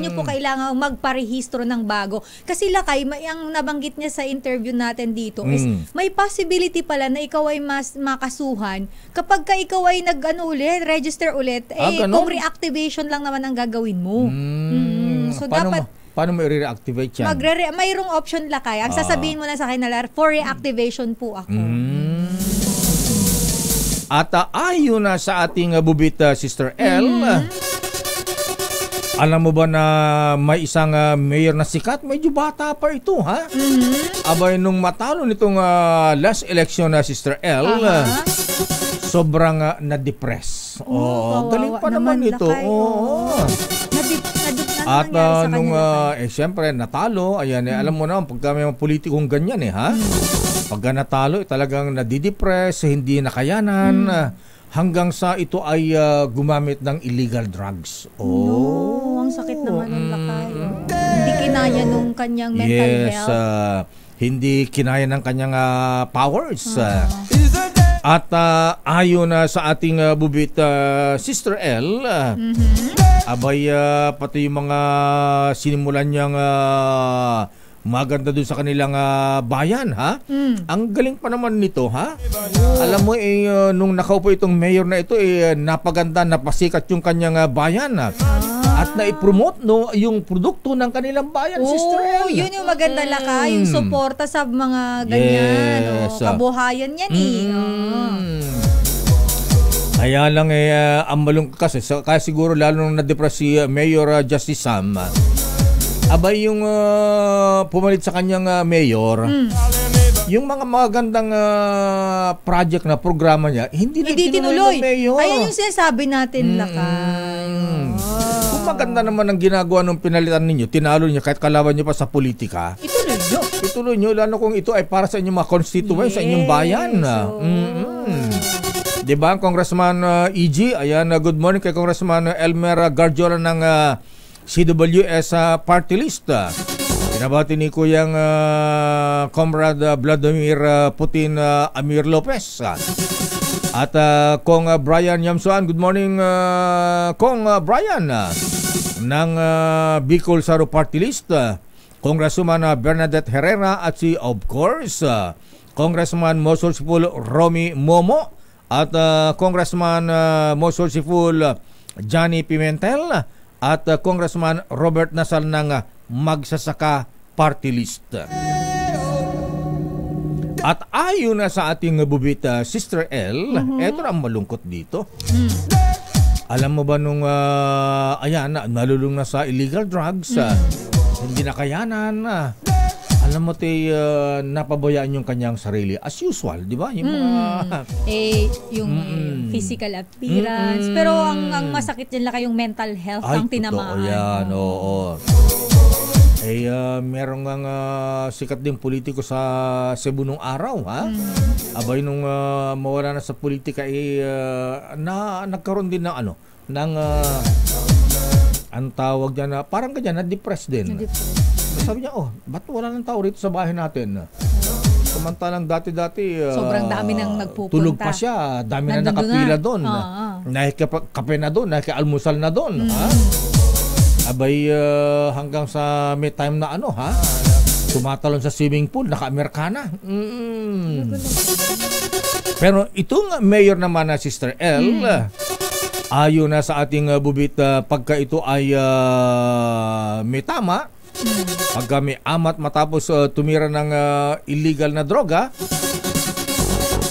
nyo po kailangan magparehistro ng bago. Kasi lakay, ang nabanggit niya sa interview natin dito is may possibility pala na ikaw ay makasuhan kapag ka ikaw ay register ulit, kung reactivation lang naman ang gagawin mo. So paano mo i-reactivate yan? Mayroong option lakay. Ang sasabihin mo na sa akin na for reactivation po ako. At ayon na sa ating bubit Sister L, alam mo ba na may isang mayor na sikat? Medyo bata pa ito, Abay, nung matalo nitong last election na Sister L, sobrang na-depress. Galing pa naman ito. At nung siyempre natalo, alam mo naman pagka may mga politikong ganyan pagka natalo talagang nadidepress, hindi nakayanan hanggang sa ito ay gumamit ng illegal drugs. Ang sakit naman ng lakay. Hindi kinaya nung kanyang mental health. Hindi kinaya ng kanyang powers. At ayon sa ating bubit Sister L, abay pati yung mga sinimulan niyang maganda dun sa kanilang bayan, Ang galing pa naman nito, Alam mo, nung nakaupo itong mayor na ito, napaganda, napasikat yung kanyang bayan, at na-promote yung produkto ng kanilang bayan, Sister L. Yun yung maganda laka, yung suporta sa mga ganyan. Kabuhayan yan Kaya lang ang malungkot kasi kaya siguro lalo nung na-depress si Mayor Justice Sam, abay yung pumalit sa kanyang mayor, yung mga magandang project na programa niya, hindi tinuloy ng mayor. Ayan yung sinasabi natin, lakay. Kung maganda naman ang ginagawa nung pinalitan ninyo, tinalo niyo kahit kalaban niyo pa sa politika, ituloy nyo, lalo kung ito ay para sa inyong mga constituents, sa inyong bayan. Diba, Congressman EG? Ayan, good morning kay Congressman Elmer Garjola ng CWS Party List. Pinabati ni Kuyang Comrade Vladimir Putin Amir Lopez. At Kong Brian Yamsuan, good morning Kong Brian ng Bicol Saro Party List. Congresswoman Bernadette Herrera at of course, Congressman Mosulsipul Romy Momo at Congressman Mosulsipul Johnny Pimentel at Congressman Robert Nasal ng Magsasaka Party List. At ayon na sa ating bubita Sister L, eto na ang malungkot dito. Alam mo ba nung nalulung na sa illegal drugs, hindi nakayanan, alam mo napabayaan yung kanyang sarili as usual, di ba? Yung mga yung physical appearance, pero ang masakit din lang yung mental health ang tinamaan. Yan, oo. merong ang sikat din politiko sa Cebu nung araw, ha? Abay nung mawala na sa politika nagkaroon din ng ang tawag diyan na parang ganyan, na-depressed din. Sabi niya, ba't wala nang tao rito sa bahay natin? Samantalang dati-dati sobrang dami nang nagpupunta. Tulog pa siya, dami na nakapila doon. Nakikape na doon, nakialmusal na doon, ha? Abay hanggang sa may time na tumatalon sa swimming pool, naka-Amerikana. Pero itong mayor naman na Sister L, ayon na sa ating bubit, pagka ito ay may tama, pagka may amat matapos tumira ng illegal na droga,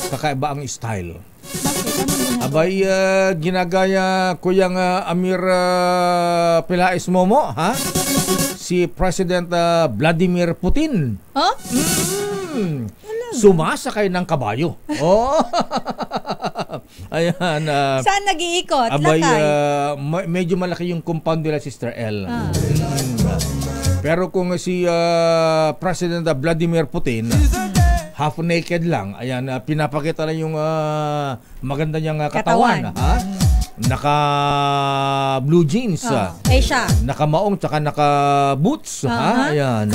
kakaiba ang style. Abay, ginagaya Kuyang Amir Pelaez Momo, ha? Si President Vladimir Putin. Huh? Sumasakay ng kabayo. Ayan. Saan nag-iikot? Abay, medyo malaki yung compound nila, Sister L. Pero kung si President Vladimir Putin, half naked lang, ayan, pinapakita na yung maganda niyang katawan. Ha? Naka blue jeans, siya. Naka maong, tsaka naka boots. Ha? Ayan.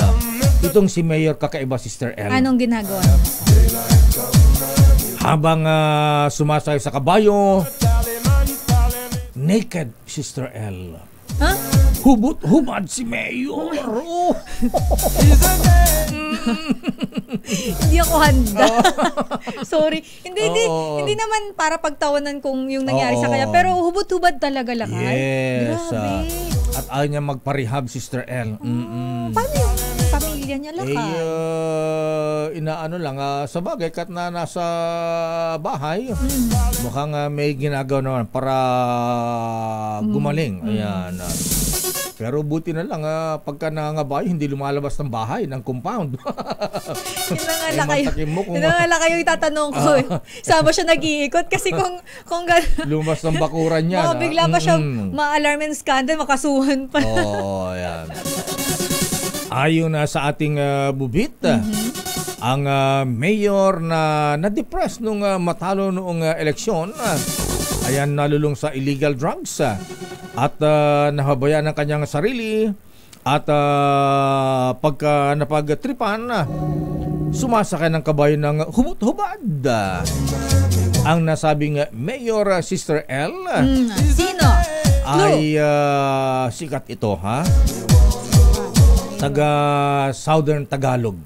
Itong si Mayor kakaiba, Sister L. Anong ginagawa? Habang sumasakay sa kabayo, naked, Sister L. Huh? Hubad si Mayor. Hindi ako handa. Sorry. Hindi naman para pagtawanan kung yung nangyari sa kanya. Pero hubad-hubad talaga lang. Yes. Grabe. At ayaw niya magparehab, Sister L. Paano yung pamilya niya lakay? Inaano lang, sa bagay, kat na nasa bahay, mukhang may ginagawa naman para gumaling. Ayan. Pero buti na lang, pagka nangangabayo, hindi lumalabas ng bahay, ng compound. Yun na nga kayo itatanong ko. Saan ba siya nag-iikot? Kasi kung lumabas ng bakuran niya. Bigla pa siya ma-alarm and scandal, makasuhan pa. Ayan. Ayon sa ating bubit, ang mayor na na-depress nung matalo noong eleksyon, ayan, nalulong sa illegal drugs, at nahabayan ng kanyang sarili, at pagka napagtripan, sumasakay ng kabayo ng hubad. Ang nasabing Mayor, Sister L, sino? Ay sikat ito, ha? Taga Southern Tagalog.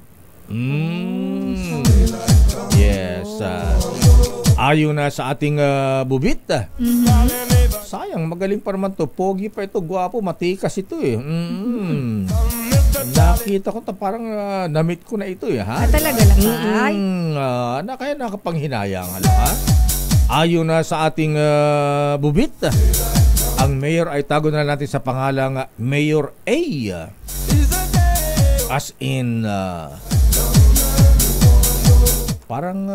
Yes. Ayon na sa ating bubit. Sayang, magaling pa naman to. Pogi pa ito, gwapo, matikas ito eh. Nakita ko parang na-meet ko na ito eh, ha? Talaga lang, ay? Kaya nakapanghinayang, ha? Ayon na sa ating bubit, ang mayor ay tago na natin sa pangalang Mayor A. As in parang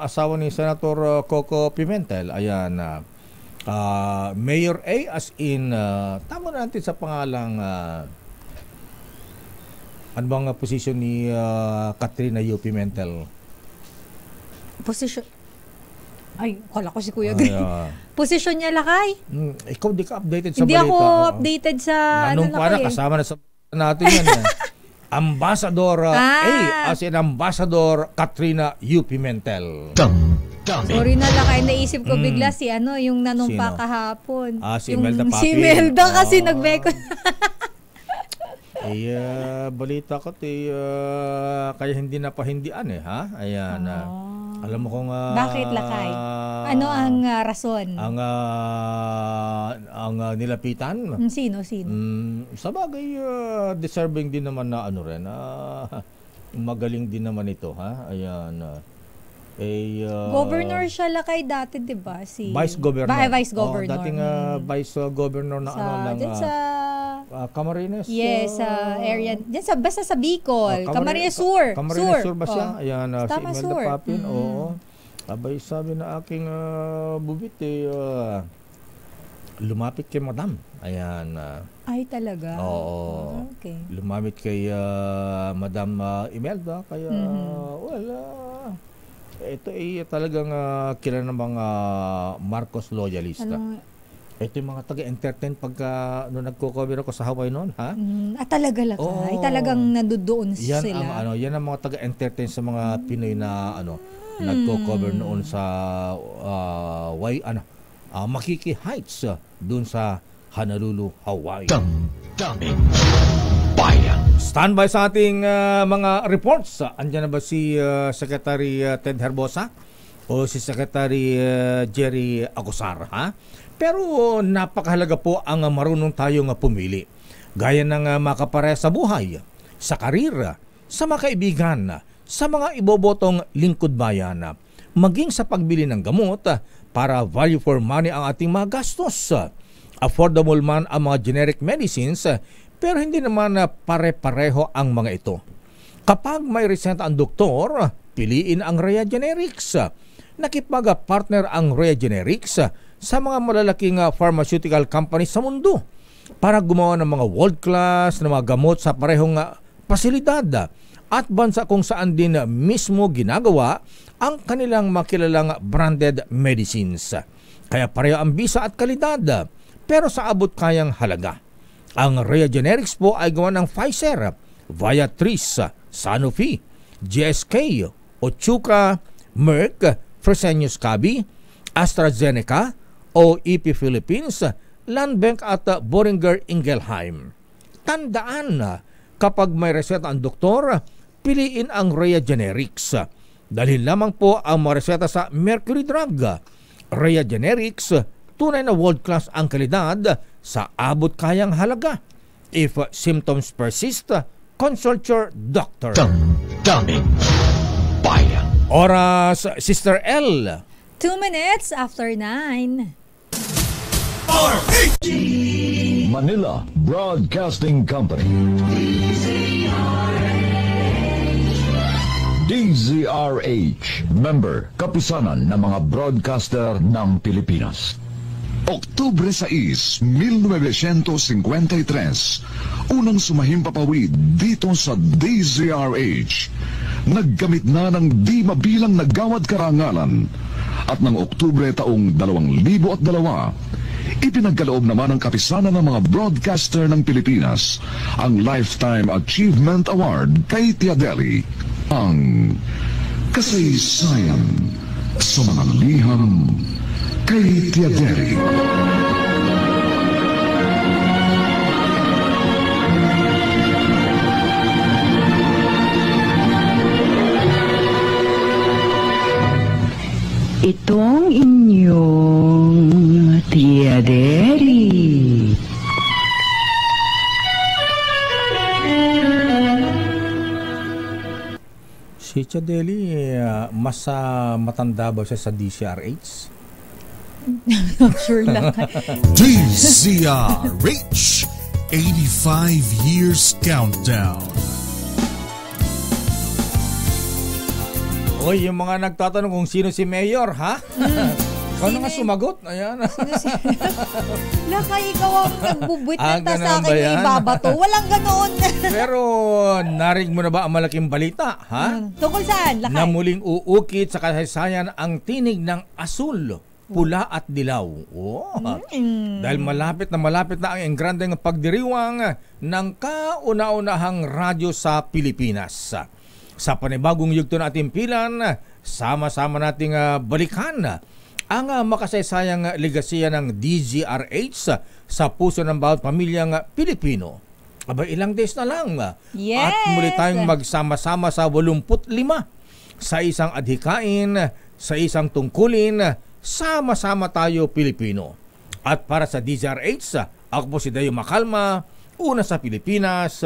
asawa ni Senator Coco Pimentel. Ayan, Mayor A, as in tama na natin sa pangalang ano bang position ni Katrina U. Pimentel? Position? Ay, kala ko si Kuya Greg. Position niya lakay? Ikaw di ka updated sa balita. Hindi ako updated sa ano lakay. Kasama na sa natin yan. Ambassador as in Ambassador Katrina U. Pimentel. Sorry na lakay, naisip ko bigla si yung nanumpa kahapon. Si Imelda Papi. Si Imelda kasi nagbeko. Balita ko kaya hindi na pahindian ha? Ayan. Alam mo kung bakit lakay? Ano ang rason? Ang nilapitan? Sino? Sa bagay, deserving din naman na rin. Magaling din naman ito, ha? Ayan. Governor siya lakay dati, di ba? Vice Governor. Vice Governor. Dating Vice Governor na Camarines. Yes, area. Diyan basta sa Bicol. Camarines Sur. Camarines Sur ba siya? Ayan, si Tama, Imelda Sur. Papin. Oo. Abay, sabi na aking bubit lumapit kay Madam. Ayan. Ay, talaga? Oo. Okay. Lumapit kay Madam Imelda. Kaya, ito ay talagang kilala ng mga Marcos loyalista. Ito yung mga taga-entertain pagka nagko-cover ako sa Hawaii noon, ha? Talaga lang. Ay, talagang nandoon yan sila. Yan ang mga taga-entertain sa mga Pinoy na nagko-cover noon sa Makiki Heights doon sa Honolulu, Hawaii. Damdamin Bayan. Standby sa ating mga reports. Andiyan na ba si Secretary Ted Herbosa o si Secretary Jerry Agusar, ha? Pero napakahalaga po ang marunong tayong pumili. Gaya ng makapare sa buhay, sa karir, sa mga kaibigan, sa mga ibobotong lingkod bayan, maging sa pagbili ng gamot para value for money ang ating mga gastos. Affordable man ang mga generic medicines, pero hindi naman pare-pareho ang mga ito. Kapag may reseta ang doktor, piliin ang Rhea Generics. Nakipag-partner ang Rhea Generics sa mga malalaking pharmaceutical companies sa mundo para gumawa ng mga world-class na mga gamot sa parehong pasilidad at bansa kung saan din mismo ginagawa ang kanilang makilalang branded medicines. Kaya pareho ang bisa at kalidad, pero sa abot kayang halaga. Ang Rhea Generics po ay gawa ng Pfizer, Viatris, Sanofi, GSK, Otsuka, Merck, Fresenius Kabi, AstraZeneca, OEP Philippines, Landbank at Boehringer Ingelheim. Tandaan, kapag may reseta ang doktor, piliin ang Rhea Generics. Dahil lamang po ang mga reseta sa Mercury Drug. Rhea Generics, tunay na world-class ang kalidad sa abot kayang halaga. If symptoms persist, consult your doctor. Damdamin Bayan. Oras, Sister L. 2 minutes after 9. Manila Broadcasting Company. DZRH. Member, kapisanan ng mga broadcaster ng Pilipinas. Oktubre 6, 1953, unang sumahimpapawid dito sa DZRH. Naggamit na ng di mabilang na gawad karangalan. At ng Oktubre taong 2002, ipinagkaloob naman ng kapisanan ng mga broadcaster ng Pilipinas ang Lifetime Achievement Award kay Tia Deli. Ang kasaysayan sa mga liham kay Tia Deli. Itong inyong Tia Deli. Si Tia Deli, mas matanda ba siya sa DZRH? Not sure lang. DZRH 85 Years Countdown. Oy, yung mga nagtatanong kung sino si Mayor, ha? Ikaw na nga sumagot. Ayan. Lakay, ikaw ang nagbubuit ng ta sa akin yung ibabato. Walang ganoon. Pero narinig mo na ba ang malaking balita, ha? Tungkol saan, Lakay? Na muling uukit sa kasaysayan ang tinig ng asul, pula at dilaw. Oh. Dahil malapit na ang engrandeng pagdiriwang ng kauna-unahang radyo sa Pilipinas. Sa panibagong yugto na ating pilan, sama-sama nating balikan ang makasaysayang legasiya ng DZRH sa puso ng bawat pamilyang Pilipino. Aba, ilang days na lang. Yes! At muli tayong magsama-sama sa 85 sa isang adhikain, sa isang tungkulin, sama-sama tayo Pilipino. At para sa DZRH, ako po si Dayo Macalma, una sa Pilipinas,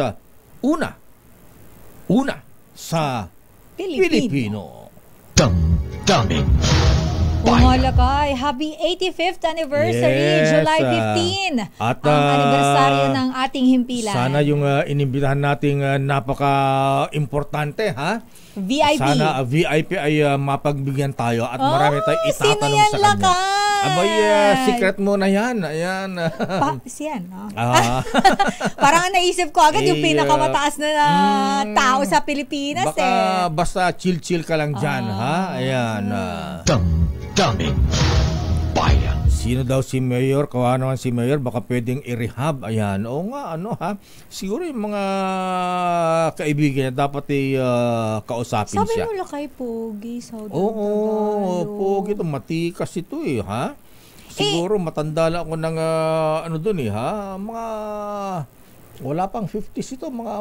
una sa Pilipino. Damdamin Pumalakay. Happy 85th anniversary, Yes, July 15. at, ang anibersaryo ng ating himpilan. Sana yung inimbitahan nating napaka-importante, ha? VIP. Sana VIP ay mapagbigyan tayo at marami tayong itatanong sino yan, sa kanya. Lakay? Abay, secret mo na yan. Ayan. Siyan, no? Parang naisip ko agad yung pinakamataas na tao sa Pilipinas Basta chill-chill ka lang dyan, ha? Ayan. Damdamin Bayan. Sino daw si Mayor? Kawa naman si Mayor, baka pwedeng i-rehab. Ayan. Oo nga, ha? Siguro yung mga kaibigan niya dapat kausapin siya. Sabi mo lang kay Pogi. Oo, Pogi ito. Matikas ito ha? Siguro matanda lang ako ng doon ha? Mga wala pang 50s ito. Mga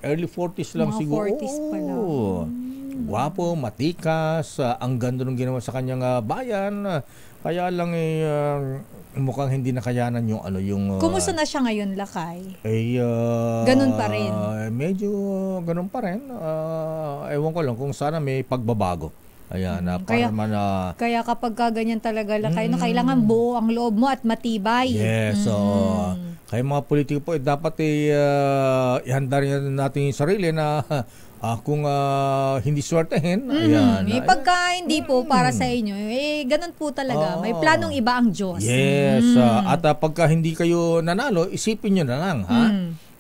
early 40s lang mga siguro. 40s pa lang. Gwapo, matikas. Ang ganda ng ginawa sa kanyang bayan. Kaya lang mukhang hindi nakayanan yung Kumusta na siya ngayon, Lakay? Ganun pa rin. Medyo ganun pa rin. Ewan ko lang kung sana may pagbabago. Ayan, kaya kapag ganyan talaga, Lakay, kailangan buo ang loob mo at matibay. Yes, kaya mga politiko po dapat ihanda rin natin yung sarili na kung hindi swertehin, ayan. Pagka hindi po para sa inyo, ganun po talaga. May planong iba ang Diyos. Yes, at pagka hindi kayo nanalo, isipin nyo na lang, ha?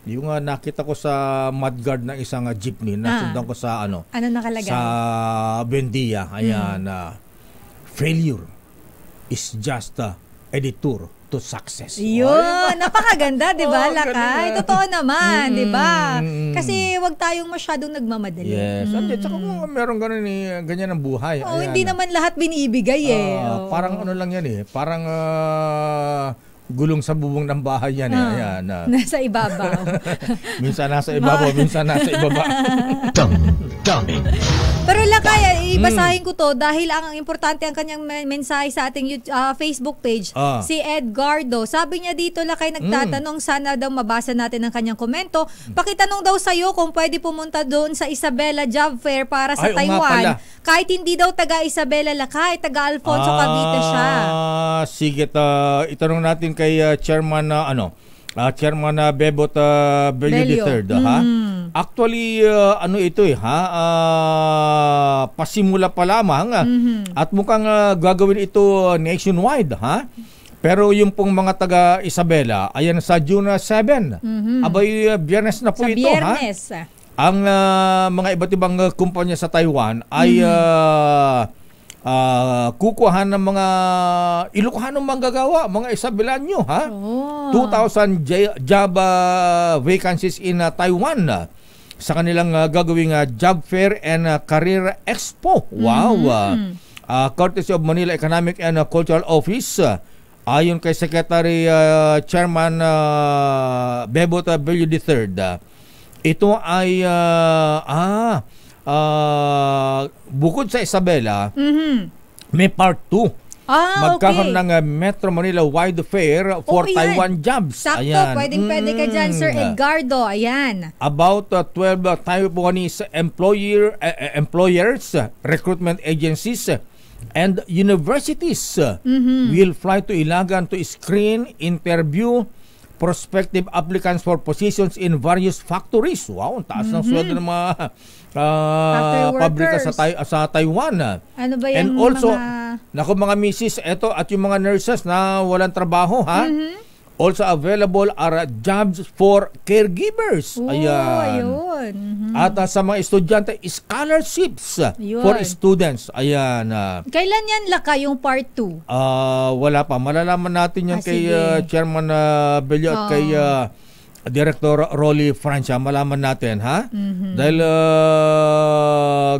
Yung nakita ko sa mudguard ng isang jeepney, nasundan ko sa ano nakalagay? Sa Bendia, ayan, failure is just a detour to success. Yun, napakaganda, 'di ba, Lakay? Totoo naman, 'di ba? Kasi wag tayong masyadong nagmamadali. Yes. At saka meron ganyan ang buhay. Hindi naman lahat binibigay Parang lang yan Parang gulong sa bubong ng bahay yan Ayan. Nasa ibabaw. Minsan nasa ibabaw, minsan nasa ibaba. Damdamin. Pero Lakay, ibasahin ko to dahil ang importante ang kanyang mensahe sa ating Facebook page. Si Edgardo. Sabi niya dito, Lakay, nagtatanong, sana daw mabasa natin ang kanyang komento. Pakitanong daw sa'yo kung pwede pumunta doon sa Isabela Job Fair para sa Taiwan. Kahit hindi daw taga Isabela, Lakay, taga Alfonso Cavite siya. Sige, itanong natin kay Chairman Chairman Bebot Belio III, ha? Actually, ito pasimula pa lamang at mukhang gagawin ito nationwide, ha? Pero yung pong mga taga Isabela, ayan sa June 7. Abay, Biyernes na po ito, Biyernes. ha? Ang mga iba't ibang kumpanya sa Taiwan ay kukuhan ng mga Ilocanong manggagawa, mga Isabelanyo, ha? 2,000 job vacancies in Taiwan sa kanilang gagawing Job Fair and Career Expo. Wow! Courtesy of Manila Economic and Cultural Office, ayon kay Secretary Chairman Bebot Belio III, ito ay bukod sa Isabela, may part 2. Magkakaroon ng Metro Manila Wide Fair for Taiwan jobs. Sakto, pwede ka dyan, Sir Edgardo. Ayan. About 12 Taiwanese employers, recruitment agencies, and universities will fly to Ilagan to screen, interview prospective applicants for positions in various factories. Wow, ang taas ng sweldo ng mga pabrika sa Taiwan. Ano ba yan? And also, mga misis, eto, at yung mga nurses na walang trabaho, ha? Also available are jobs for caregivers. Ayan. At sa mga estudyante, scholarships for students. Ayan. Kailan yan, Lakay, yung part 2? Wala pa. Malalaman natin yan kay Chairman Belio at kay Director Rolly Francia. Malaman natin, ha? Dahil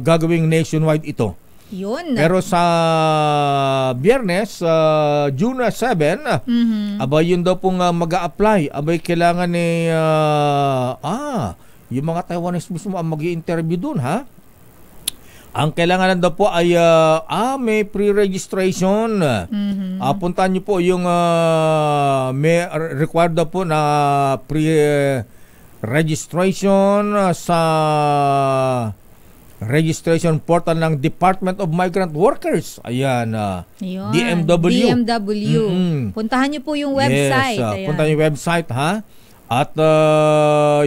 gagawing nationwide ito. Yun. Pero sa Biyernes, June 7, abay yun daw pong mag-a-apply. Abay kailangan yung mga Taiwanese mismo ang mag-i-interview dun, ha? Ang kailangan daw po ay may pre-registration. Puntahan niyo po yung may required daw po na pre-registration sa registration portal ng Department of Migrant Workers. Ayan. DMW. Puntahan niyo po yung website. Yes, puntahan yung website, ha? At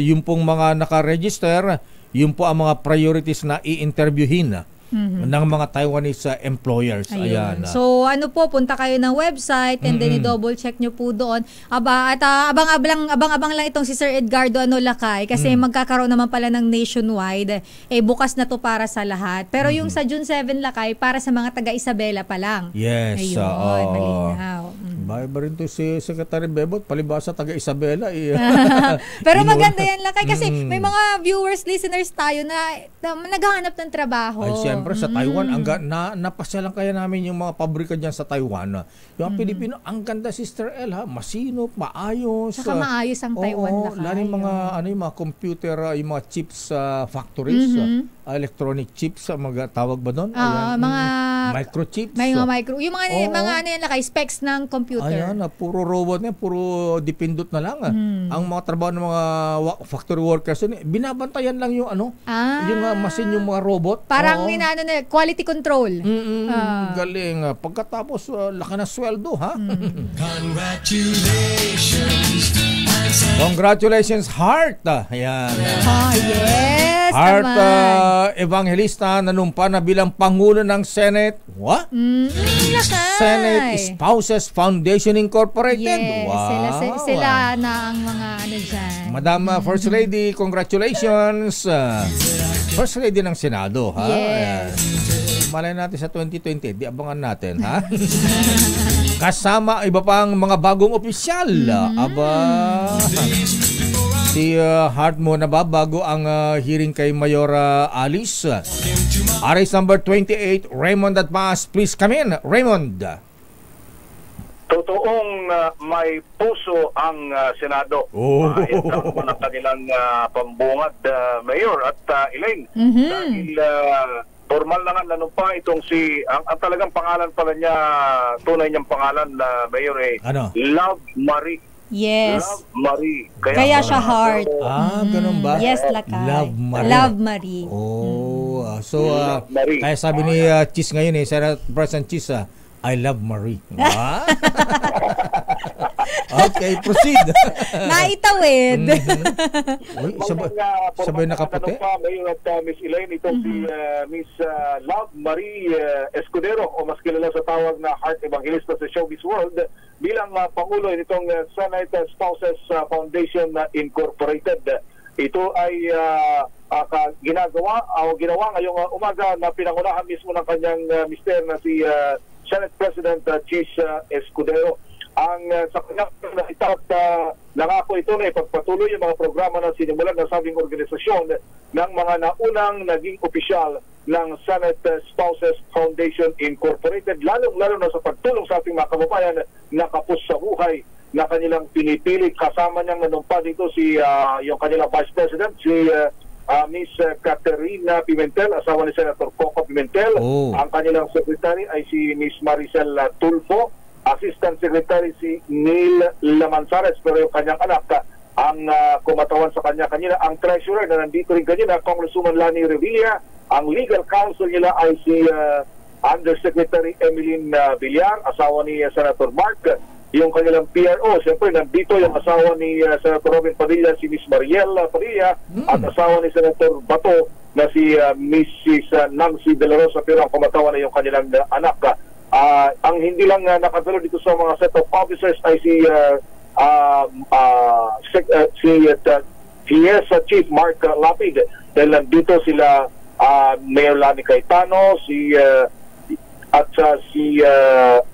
yung pong mga nakaregister, yun po ang mga priorities na i-interviewin. ng mga Taiwanese employers. Ayan. So ano po, punta kayo ng website and then i-double check nyo po doon. At abang-abang lang itong si Sir Edgardo Lakay kasi magkakaroon naman pala ng nationwide. Bukas na to para sa lahat. Pero yung sa June 7 Lakay, para sa mga taga Isabela pa lang. Yes. Ayun, malinaw. Ba rin to si Secretary Bebot, palibasa taga Isabela. Pero maganda yan Lakay kasi may mga viewers, listeners tayo na naghahanap ng trabaho. Ay, siyempre sa Taiwan, napasyalan kaya namin yung mga pabrika dyan sa Taiwan. Yung Pilipino, ang ganda, Sister El, ha? Masinop, maayos. Saka maayos ang Taiwan Lakay. Lalo yung mga computer, yung mga chips factories, electronic chips, mga tawag ba doon? Mga microchips. May mga yung mga Lakay, specs ng computer. Ayan, puro robot na, puro dipindot na lang. Ang mga trabaho ng mga factory workers, binabantayan lang yung yung machine, yung mga robot. Parang quality control. Galing. Pagkatapos, laki na sweldo, ha? Congratulations, Heart. Ayan. Yes. Heart Evangelista nanumpa na bilang Pangulo ng Senate. What? Senate Spouses Foundation Incorporated. Yes, wow. sila na ang mga dyan. Madam First Lady, congratulations. First Lady ng Senado, ha? Yes. Malay natin sa 2020, di abangan natin, ha? Kasama iba pang mga bagong opisyal. Si Hart mo na ba bago ang hearing kay Mayor Alice? RS number 28, Raymond at Paas. Please come in, Raymond. Totoong may puso ang Senado. Ito ang kanilang pambungad, Mayor at Elaine. Dahil formal na nga nanumpa itong ang talagang pangalan pala niya, tunay niyang pangalan na Mayor Love Marie. Yes. Love Marie. Kaya siya Heart. Ganun ba? Yes, Lakay. Love Marie. Love Marie. So, kaya sabi ni Cheese ngayon, Senate President Cheese, I love Marie. Okay, proceed. Naitawid. Sabay nakaputi. Mayor at Miss Elaine, itong si Miss Love Marie Escudero, o mas kilala sa tawag na Heart Evangelista sa Showbiz World, bilang Pangulo nitong Senate Spouses Foundation Incorporated. Ito ay ginawa ngayong umaga na pinangunahan mismo ng kanyang mister na si Senate President Cheese Escudero. Ang sa kanyang nangako ito na ipagpatuloy yung mga programa na sinimulan ng sabing organisasyon ng mga naunang naging opisyal ng Senate Spouses Foundation Incorporated, lalong-lalo na sa pagtulong sa ating mga kababayan na kapos sa buhay na kanilang pinipilit. Kasama niyang nanumpa dito yung kanilang Vice President, si Miss Caterina Pimentel, asawa ni Senator Coco Pimentel. Ang kanilang secretary ay si Miss Maricel Tulfo, Assistant Secretary si Neil Lamanzares, pero yung kanyang anak ang kumatawan sa kanya kanina. Ang treasurer na nandito rin kanina, Congresswoman Lani Revilla. Ang legal counsel nila ay si Undersecretary Emeline Villar, asawa ni Senator Mark. Yung kanilang PRO, siyempre nandito yung asawa ni Senator Robin Padilla, si Miss Mariel Padilla, at asawa ni Senator Bato na si Mrs. Nancy De La Rosa, pero ang kumatawan na yung kanilang anak. Ang hindi lang nakadalo dito sa mga set of officers ay si Chief Mark Lapid, dahil nandito sila Mayor Lani Cayetano,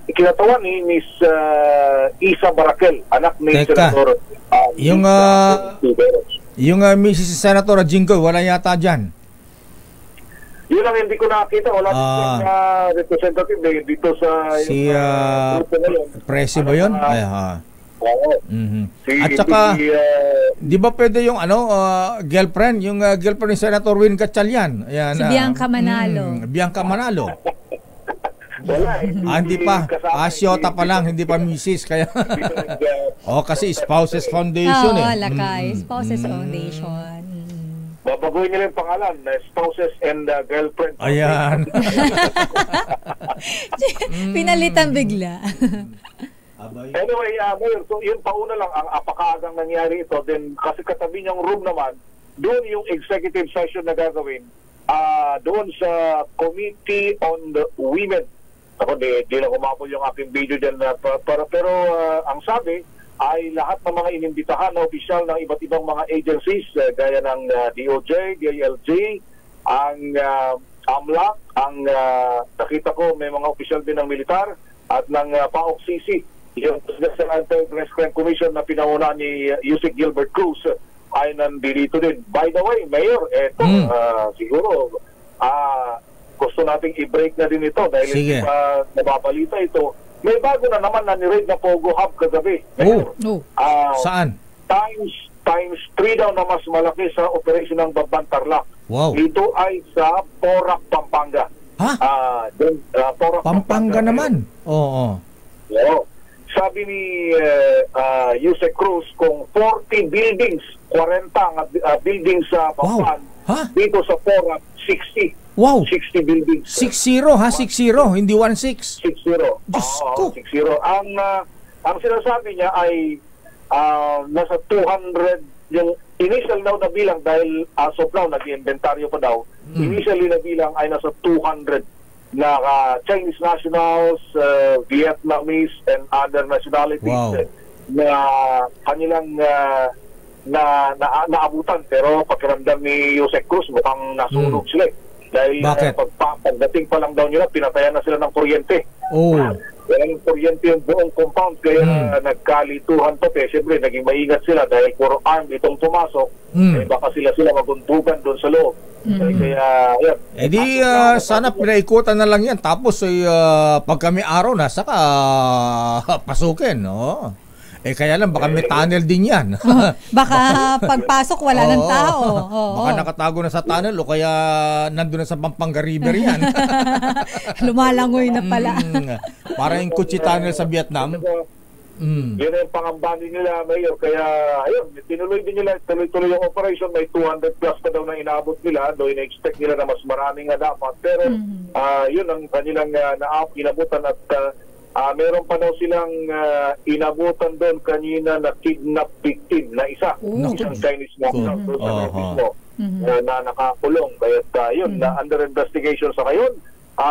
ikinatawan ni Miss Isa Barakel, anak ni Senator yung Mrs. Senator Jingo, wala yata dyan. Yun ang hindi ko nakakita. Wala representative dito sa Presi ba yun? At saka di ba pwede yung girlfriend, yung girlfriend ni Senator Win Gatchalian? Ayan, si Bianca Manalo. Bianca Manalo. Hindi pa. Asyota pa lang, hindi pa misis. Kaya kasi Spouses Foundation Lakay. Spouses Foundation. Babaguhin nila yung pangalan, Spouses and Girlfriend. Ayan. Pinalitan bigla. Anyway, so yun pauna lang ang apakaagang nangyari ito. Then kasi katabi niyang room naman, doon yung executive session na gagawin doon sa Committee on the Women. Ako, di lang umabol yung aking video dyan. Pero ang sabi ay lahat ng mga inimbitahan na opisyal ng iba't ibang mga agencies gaya ng DOJ, DILG, ang AMLAC, ang nakita ko may mga opisyal din ng militar at ng PAOK-CC, yung Presidential Anti-Breast Crime Commission na pinanguna ni Yusek Gilbert Cruz ay nandito din. By the way, Mayor, eto, siguro gusto nating i-break na din ito dahil hindi pa nababalita ito. May bago na naman na ni-raid na Pogo Hub kagabi. Saan? Times 3 daw na mas malaki sa operation ng Bamban Tarlac. Wow. Ito ay sa Porac, Pampanga. Ha? Porac, Pampanga naman? Oo. Sabi ni Yusek Cruz, kung 40 buildings, 40 buildings sa Pampan, dito sa Porac, 60. Wow. 60 buildings. 6-0 ha? 6-0, hindi 1-6. 6-0. Diyos ko. 6-0. Ang sinasabi niya ay nasa 200 yung initial daw na bilang dahil as of now, nag-inventaryo pa daw. Initially na bilang ay nasa 200 na Chinese nationals, Vietnamese, and other nationalities na kanilang naabutan. Pero pakiramdam ni Yusek Cruz, mukhang nasunog sila. Dahil pagdating pa lang daw nila, pinatayan na sila ng kuryente. Kaya yung kuryente yung buong compound, kaya nagkalituhan to. Kaya siyempre, naging maingat sila dahil puro armed itong pumasok. Baka sila maguntugan doon sa loob. Kaya, yan. Di sana pinaikutan na lang yan. Tapos, pag kami araw na, saka pasukin, no? Kaya lang, baka may tunnel din yan. Baka pagpasok, wala ng tao. Baka nakatago na sa tunnel o kaya nandun na sa Pampanga River yan. Lumalangoy na pala. Para yung Kuchi Tunnel sa Vietnam. Yun ang pangambani nila, Mayor. Kaya, ayun, tinuloy din nila, tuloy-tuloy yung operation. May 200 plus pa daw na inabot nila. Doon in-expect nila na mas marami nga dapat. Pero, yun ang kanilang inabutan at meron pa daw silang inabutan doon kanina na kidnap victim na isang Chinese national doon sa mismo na nakakulong. Kaya yun, na under investigation sa ngayon.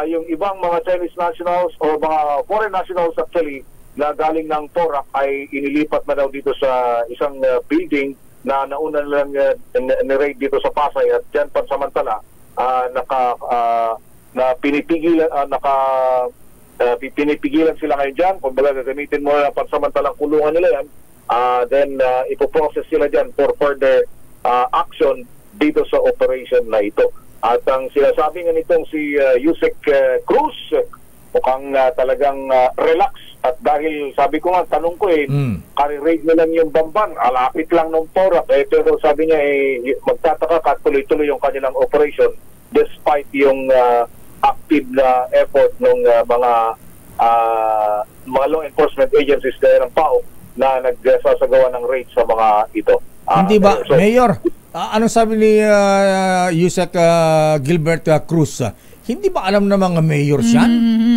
Yung ibang mga Chinese nationals o mga foreign nationals actually na galing ng Porac ay inilipat na daw dito sa isang building na nauna lang ni-raid dito sa Pasay at dyan pansamantala pinipigilan sila ngayon dyan. Kung baga gagamitin mo na pansamantalang kulungan nila yan, then ipoprocess sila dyan for further action dito sa operation na ito. At ang sinasabi nga nitong si Yusek Cruz, mukhang talagang relax. At dahil sabi ko nga, tanong ko kari-raid na lang yung Bamban, alapit lang ng Porac. Pero sabi niya, magtataka ka tuloy-tuloy yung kanilang operation despite yung active na effort ng mga law enforcement agencies gaya ng PAO na nagsasagawa ng raid sa mga ito. Hindi ba, Mayor, anong sabi ni Yusek Gilbert Cruz? Hindi ba alam ng mga mayors yan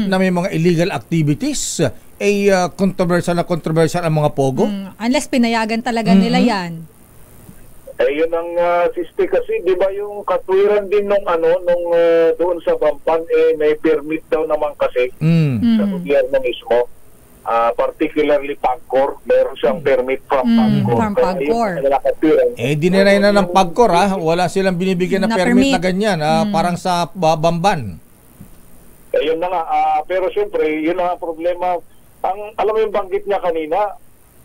na may mga illegal activities? Controversial ang mga pogo? Unless pinayagan talaga nila yan. Yun ang siste kasi, di ba yung katwiran din nung doon sa Bamban, may permit daw naman kasi sa gobyerno mismo. Particularly Pagcor, meron siyang permit from Pagcor. Dinenay na ng Pagcor, wala silang binibigyan na permit na ganyan, parang sa Bamban. Yun na nga, pero siyempre, yun na problema. Alam mo yung banggit niya kanina,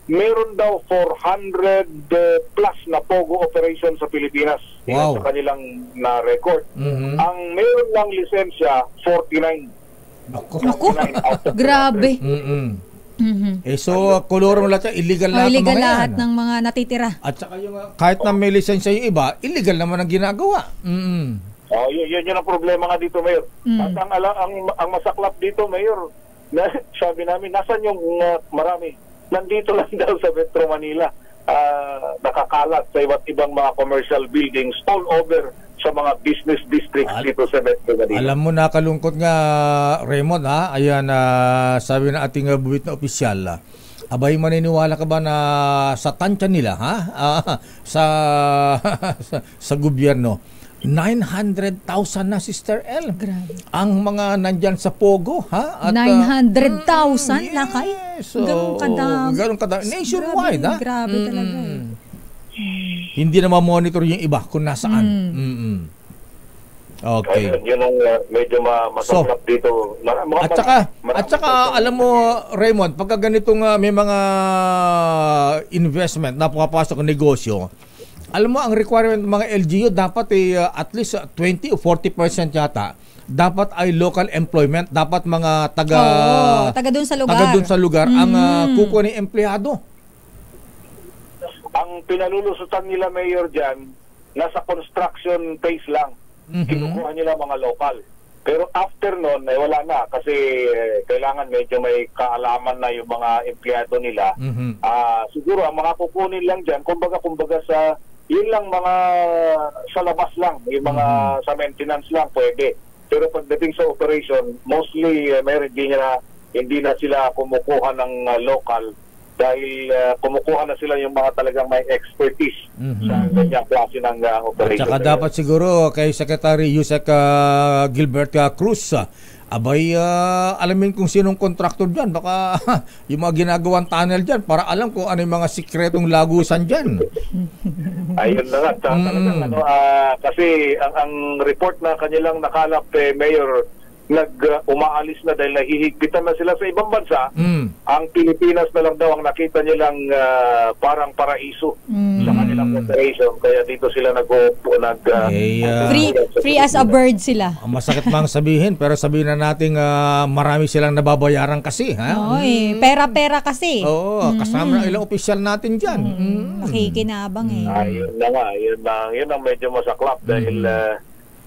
meron daw 400 plus na Pogo operation sa Pilipinas. Sa kanilang na-record. Ang meron lang lisensya, 49. Ako? Grabe. So, koloro mo lahat, illegal lahat ng mga lahat ng mga natitira. At saka yung, kahit na may lisensya yung iba, illegal naman ang ginagawa. Yun ang problema nga dito, Mayor. At ang masaklap dito, Mayor, sabi namin, nasan yung marami? Nandito lang daw sa Metro Manila, nakakalat sa iba't ibang mga commercial buildings all over sa mga business districts dito sa Metro Manila. Alam mo, nakalungkot nga, Raymond, ayan, sabi na ating buwit na opisyal, abay, maniniwala ka ba na sa tansya nila, sa gobyerno, 900,000 na, Sister L. Grabe. Ang mga nandyan sa Pogo, ha? At, 900,000 lakay? So, ganun kadami. Nationwide, ha? Grabe talaga. Hindi na ma-monitor yung iba kung nasaan. Okay. Yun ang medyo masaklap dito. At saka, alam mo, Raymond, pagka ganitong may mga investment na pumapasok ng negosyo, alam mo, ang requirement ng mga LGU dapat at least 20 o 40% yata dapat ay local employment. Dapat mga taga doon sa lugar. Taga doon sa lugar ang kukuha ng empleyado. Ang pinalulusutan nila, Mayor, dyan, nasa construction phase lang. Kinukuha nila mga local. Pero after nun, wala na. Kasi kailangan medyo may kaalaman na yung mga empleyado nila. Siguro, ang mga kukunin lang dyan, kumbaga sa yun lang mga sa labas lang, yung mga sa maintenance lang pwede. Pero pagdating sa operation, mostly hindi na sila kumukuha ng local dahil kumukuha na sila yung mga talagang may expertise sa ganyang klase ng operation. At saka dapat siguro kay Secretary Yusek Gilbert Cruz, abay, alamin kung sinong contractor dyan. Baka yung mga ginagawang tunnel dyan para alam kung ano yung mga sikretong lagusan dyan. Ayun na nga. Talagang, kasi ang report na kanilang nakalap, Mayor, umaalis na dahil nahihigpitan na sila sa ibang bansa. Ang Pilipinas na lang daw ang nakita nilang parang paraiso sa kanilang operation. Kaya dito sila free as a bird sila. Masakit mang sabihin, pero sabihin na natin marami silang nababayaran kasi. Ha? Pera-pera kasi. Oo, kasama ng ilang opisyal natin dyan. Nakikinabang Ayun na nga. Yun ang medyo masaklap dahil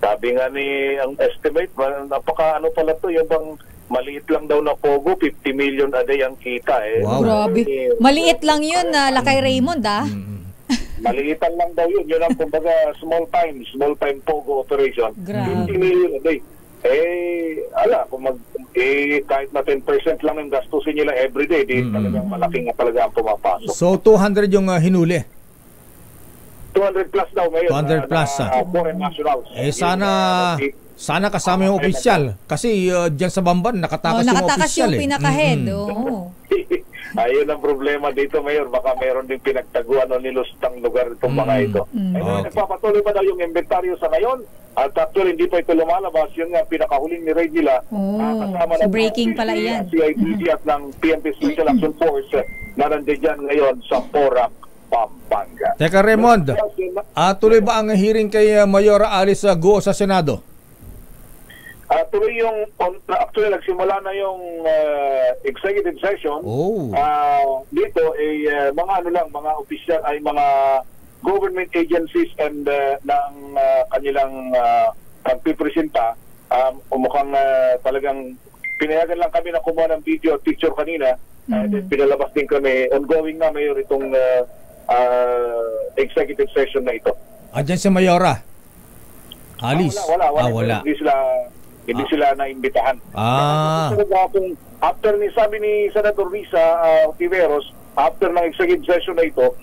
sabi nga ni ang estimate, napaka pala to, yung bang maliit lang daw na Pogo, 50 million a day ang kita. Wow. Grabe. Maliit lang yun, lakay Raymond, Maliitan lang daw yun. Yun ang kumbaga small time Pogo operation. Grabe. 50 million a day. Kahit na 10% lang yung gastusin nila everyday, talagang malaking talaga ang pumapasok. So 200 yung hinuli. 200 plus daw ngayon. 200 plus. Foreign nationals. Sana kasama yung opisyal. Kasi dyan sa Bamban, nakatakas yung opisyal. Yung pinaka-head. Ayun ang problema dito, Mayor. Baka meron din pinagtaguan o nilustang lugar itong mga ito. Nagpapatuloy pa daw yung inventaryo sa ngayon. At actually, hindi pa ito lumalabas. Yung pinakahuling ni Ray nila. Kasama so breaking pala yan. CIDG at ng PNP Special Action Force na nandiyan dyan ngayon sa Porac, Pampanga. Teka, Raymond, tuloy ba ang hearing kay Mayora Alice Guo sa Senado? Tuloy yung, actually nagsimula na yung executive session. Dito mga opisyal ay mga government agencies and ng kanilang pagpipresenta. Mukhang talagang pinayagan lang kami na kumuha ng video at picture kanina. Pinalabas din kami. Ongoing na, Mayor, itong executive session na ito. Diyan si Mayora Alice? Wala. Hindi sila naimbitahan. After sabi ni Senator Risa Tiveros, after ng executive session na ito,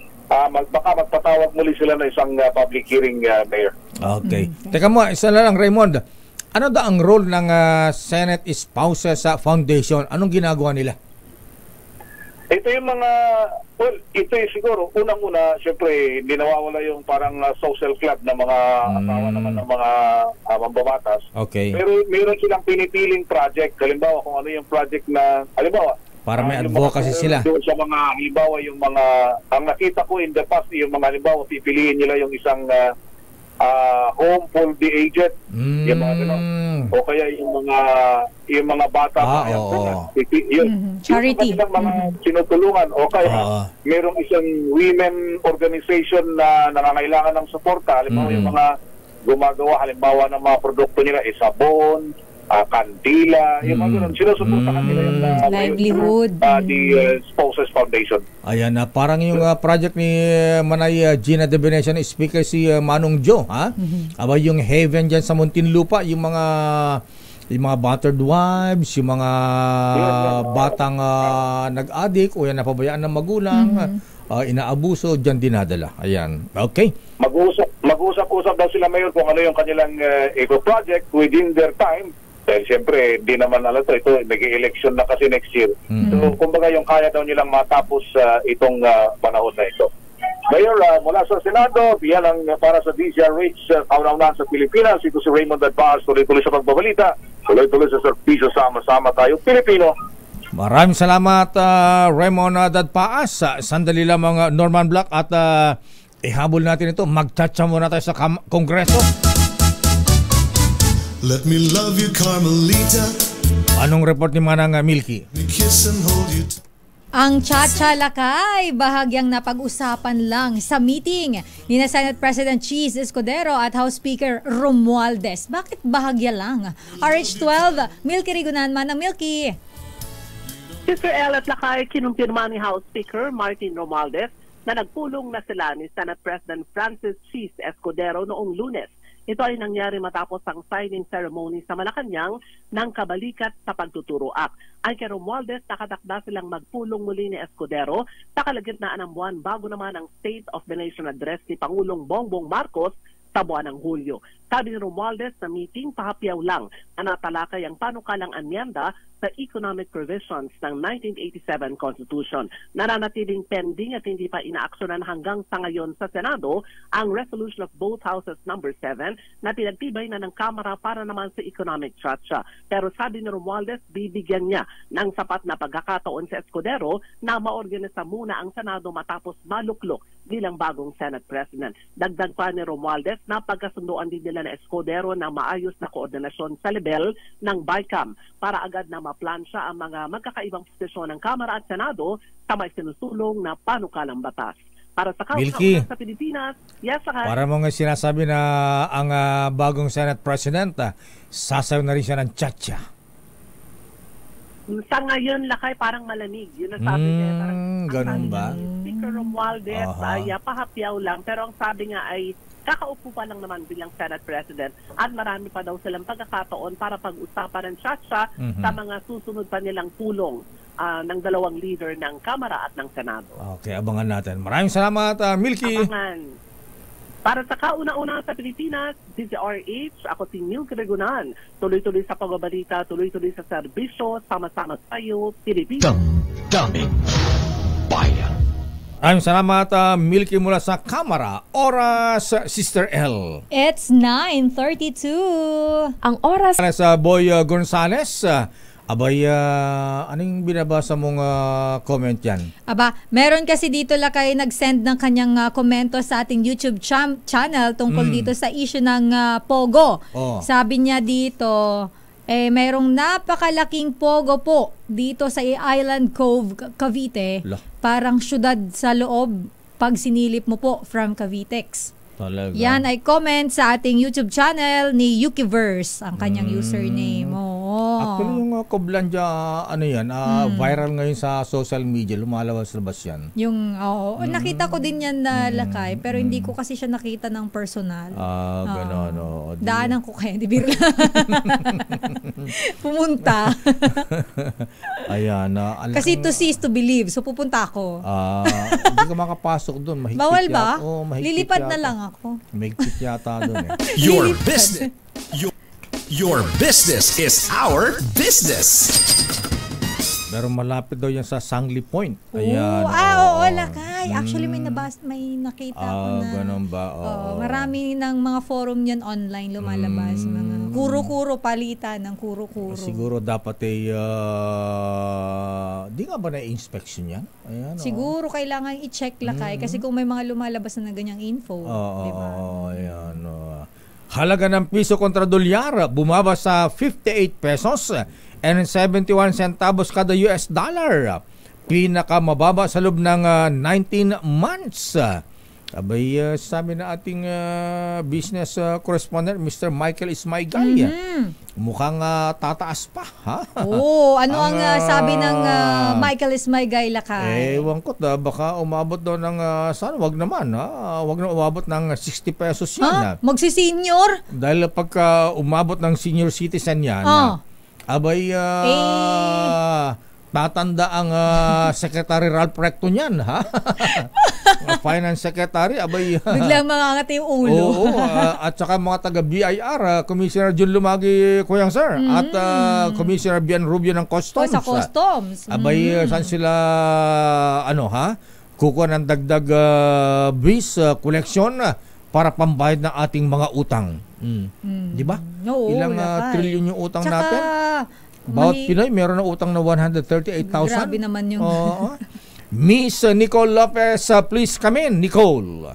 baka magpatawag muli sila na isang public hearing, Mayor. Okay. Teka mo, isa na lang, Raymond. Ano da ang role ng Senate Spouses Foundation? Anong ginagawa nila? Ito yung mga, ito yung siguro, unang-una, syempre, hindi nawawala yung parang social club na mga asawa naman ng mga mambabatas. Okay. Pero meron silang pinipiling project. Halimbawa, kung ano yung project na, para may advocacy sila. Doon sa mga, halimbawa, yung mga, ang nakita ko in the past, yung mga, halimbawa, pipiliin nila yung isang home for the aged, yung mga gano'n. O kaya yung mga bata charity, yung mga sinutulungan, o kaya merong isang women organization na nangangailangan ng suporta. Halimbawa yung mga gumagawa halimbawa ng mga produkto nila, sabon, kandila, yung mga ganun. Sinusuportahan nila yung livelihood. The Spouses Foundation. Ayan na, parang yung project ni Manay Gina de Venecia, speaker si Manong Joe, ha? Aba yung Heaven dyan sa Muntinlupa, yung mga battered wives, yung mga batang nag-addict o yan napabayaan ng magulang. inaabuso, diyan dinadala. Ayan. Okay. Mag-usap-usap daw sila Mayor kung ano yung kanilang eco project within their time. Dahil siyempre, di naman ito nag-election na kasi next year. So, kumbaga yung kaya daw nilang matapos itong panahon na ito. Mayor, mula sa Senado, yan ang para sa DZRH, kaunaunan sa Pilipinas. Ito si Raymond Advaz, tuloy-tuloy sa pagbabalita, tuloy-tuloy sa serbisyo, sama-sama tayo, Pilipino. Maraming salamat, Raymond Dadpaas. Sandali lamang, Norman Black, at ihabol natin ito. Magchatcha muna tayo sa Kongreso. Let me love you, Carmelita. Anong report ni Manang Milky? Kiss and hold you. Ang Tchatchalakay bahagyang napag-usapan lang sa meeting ni Senate President Cheese Escudero at House Speaker Romualdez. Bakit bahagya lang? RH12, Milky Rigunan, Manang Milky. Sister El at Lakay, kinumpirma ni House Speaker Martin Romualdez na nagpulong na sila ni Senate President Francis Cheese Escudero noong Lunes. Ito ay nangyari matapos ang signing ceremony sa Malacanang ng kabalikat sa Pagtuturo Act. Ay kay Romualdez, nakatakda silang magpulong muli ni Escudero sa kalagitnaan ng buwan bago naman ang State of the Nation Address ni Pangulong Bongbong Marcos sa buwan ng Hulyo. Sabi ni Romualdez sa meeting, pahapyaw lang na natalakay ang panukalang anyenda sa economic provisions ng 1987 Constitution. Nananatiling pending at hindi pa inaaksyonan hanggang sa ngayon sa Senado ang resolution of both houses number 7 na pinagtibay na ng Kamara para naman sa economic tchatcha. Pero sabi ni Romualdez, bibigyan niya ng sapat na pagkakataon sa Escudero na maorganisa muna ang Senado matapos maluklok bilang bagong Senate President. Dagdag pa ni Romualdez na pagkasunduan din nila na Escudero na maayos na koordinasyon sa level ng BICAM para agad na maplansya ang mga magkakaibang posisyon ng Kamara at Senado sa may sinusulong na panukalang batas. Para sa kausa sa Pilipinas, yes, para mo nga sinasabi na ang bagong Senate President, sasayaw na rin siya ng tchatcha. Sa ngayon, Lakay, parang malamig. Yun ang sabi niya. Ganun ba? Speaker Romualdez ay pahapyaw lang. Pero ang sabi nga ay kakaupo pa lang naman bilang Senate President at marami pa daw silang pagkakataon para pag-usapan ng tchatcha sa mga susunod pa nilang pulong ng dalawang leader ng Kamara at ng Senado. Okay, abangan natin. Maraming salamat, Milky. Abangan. Para sa kauna-una sa Pilipinas, DZRH, ako si Milky Rigunan. Tuloy-tuloy sa pagbabalita, tuloy-tuloy sa serbisyo, sama-sama tayo, Pilipinas. Damdamin Bayan. Maraming salamat, Milky mula sa Kamara. Oras, Sister L. It's 9:32. Ang oras sa Boy Gonzales. Abay, anong binabasa mong comment yan? Aba, meron kasi dito Lakay nag-send ng kanyang komento sa ating YouTube channel tungkol dito sa issue ng Pogo. Sabi niya dito, mayroong napakalaking Pogo po dito sa Island Cove, Cavite. Parang syudad sa loob pag sinilip mo po from Cavitex. Talaga. Yan ay comment sa ating YouTube channel ni Yukiverse, ang kanyang username. Actually, yung Koblandia, viral ngayon sa social media, lumalabas-labas yan. Yung, nakita ko din yan na Lakay, pero hindi ko kasi siya nakita ng personal. Gano'n. Daanan ko kaya, di biro pumunta. Ayan. Kasi to see is to believe, so pupunta ako. Hindi ka makapasok doon. Bawal ba? Lilipad na lang ako. Mahigpit yata doon eh. Your business. Your business is our business. Pero malapit daw yan sa Sangli Point. Ayan. Oo, Lakay. Actually, may nakita ko na. Ganun ba? Marami ng mga forum yan online lumalabas. Mga kuro-kuro, palitan ng kuro-kuro. Siguro dapat di nga ba na-inspection yan? Ayan, siguro kailangan i-check Lakay. Kasi kung may mga lumalabas na ganyang info. Diba? Ayan. Halaga ng piso kontra dolyar bumaba sa 58 pesos and 71 centavos kada US dollar. Pinakamababa sa loob ng 19 months. Abay, sabi na ating business correspondent, Mr. Michael Ismaygay, mukhang tataas pa. Ha? Ano ang sabi ng Michael Ismaygay Lakay? Ewan ko, baka umabot daw ng, sana wag naman, wag na umabot ng 60 pesos yan. Magsi-senior? Dahil pagka umabot ng senior citizen yan, abay, tatanda ang Secretary Ralph Recto niyan, ha? Finance Secretary, abay. Biglang mangangat yung ulo. Oo, at saka mga taga-BIR, Commissioner John Lumagi, Kuyang Sir, at Commissioner Bian Rubio ng Customs. Sa Customs. Abay, saan sila, kukuha ng dagdag buwis, collection, para pambayad ng ating mga utang. Di ba? Oo, ilang trilyon yung utang natin? Bawat Pinoy, meron na utang na 138,000. Grabe naman yung... Miss Nicole Lopez, please come in, Nicole.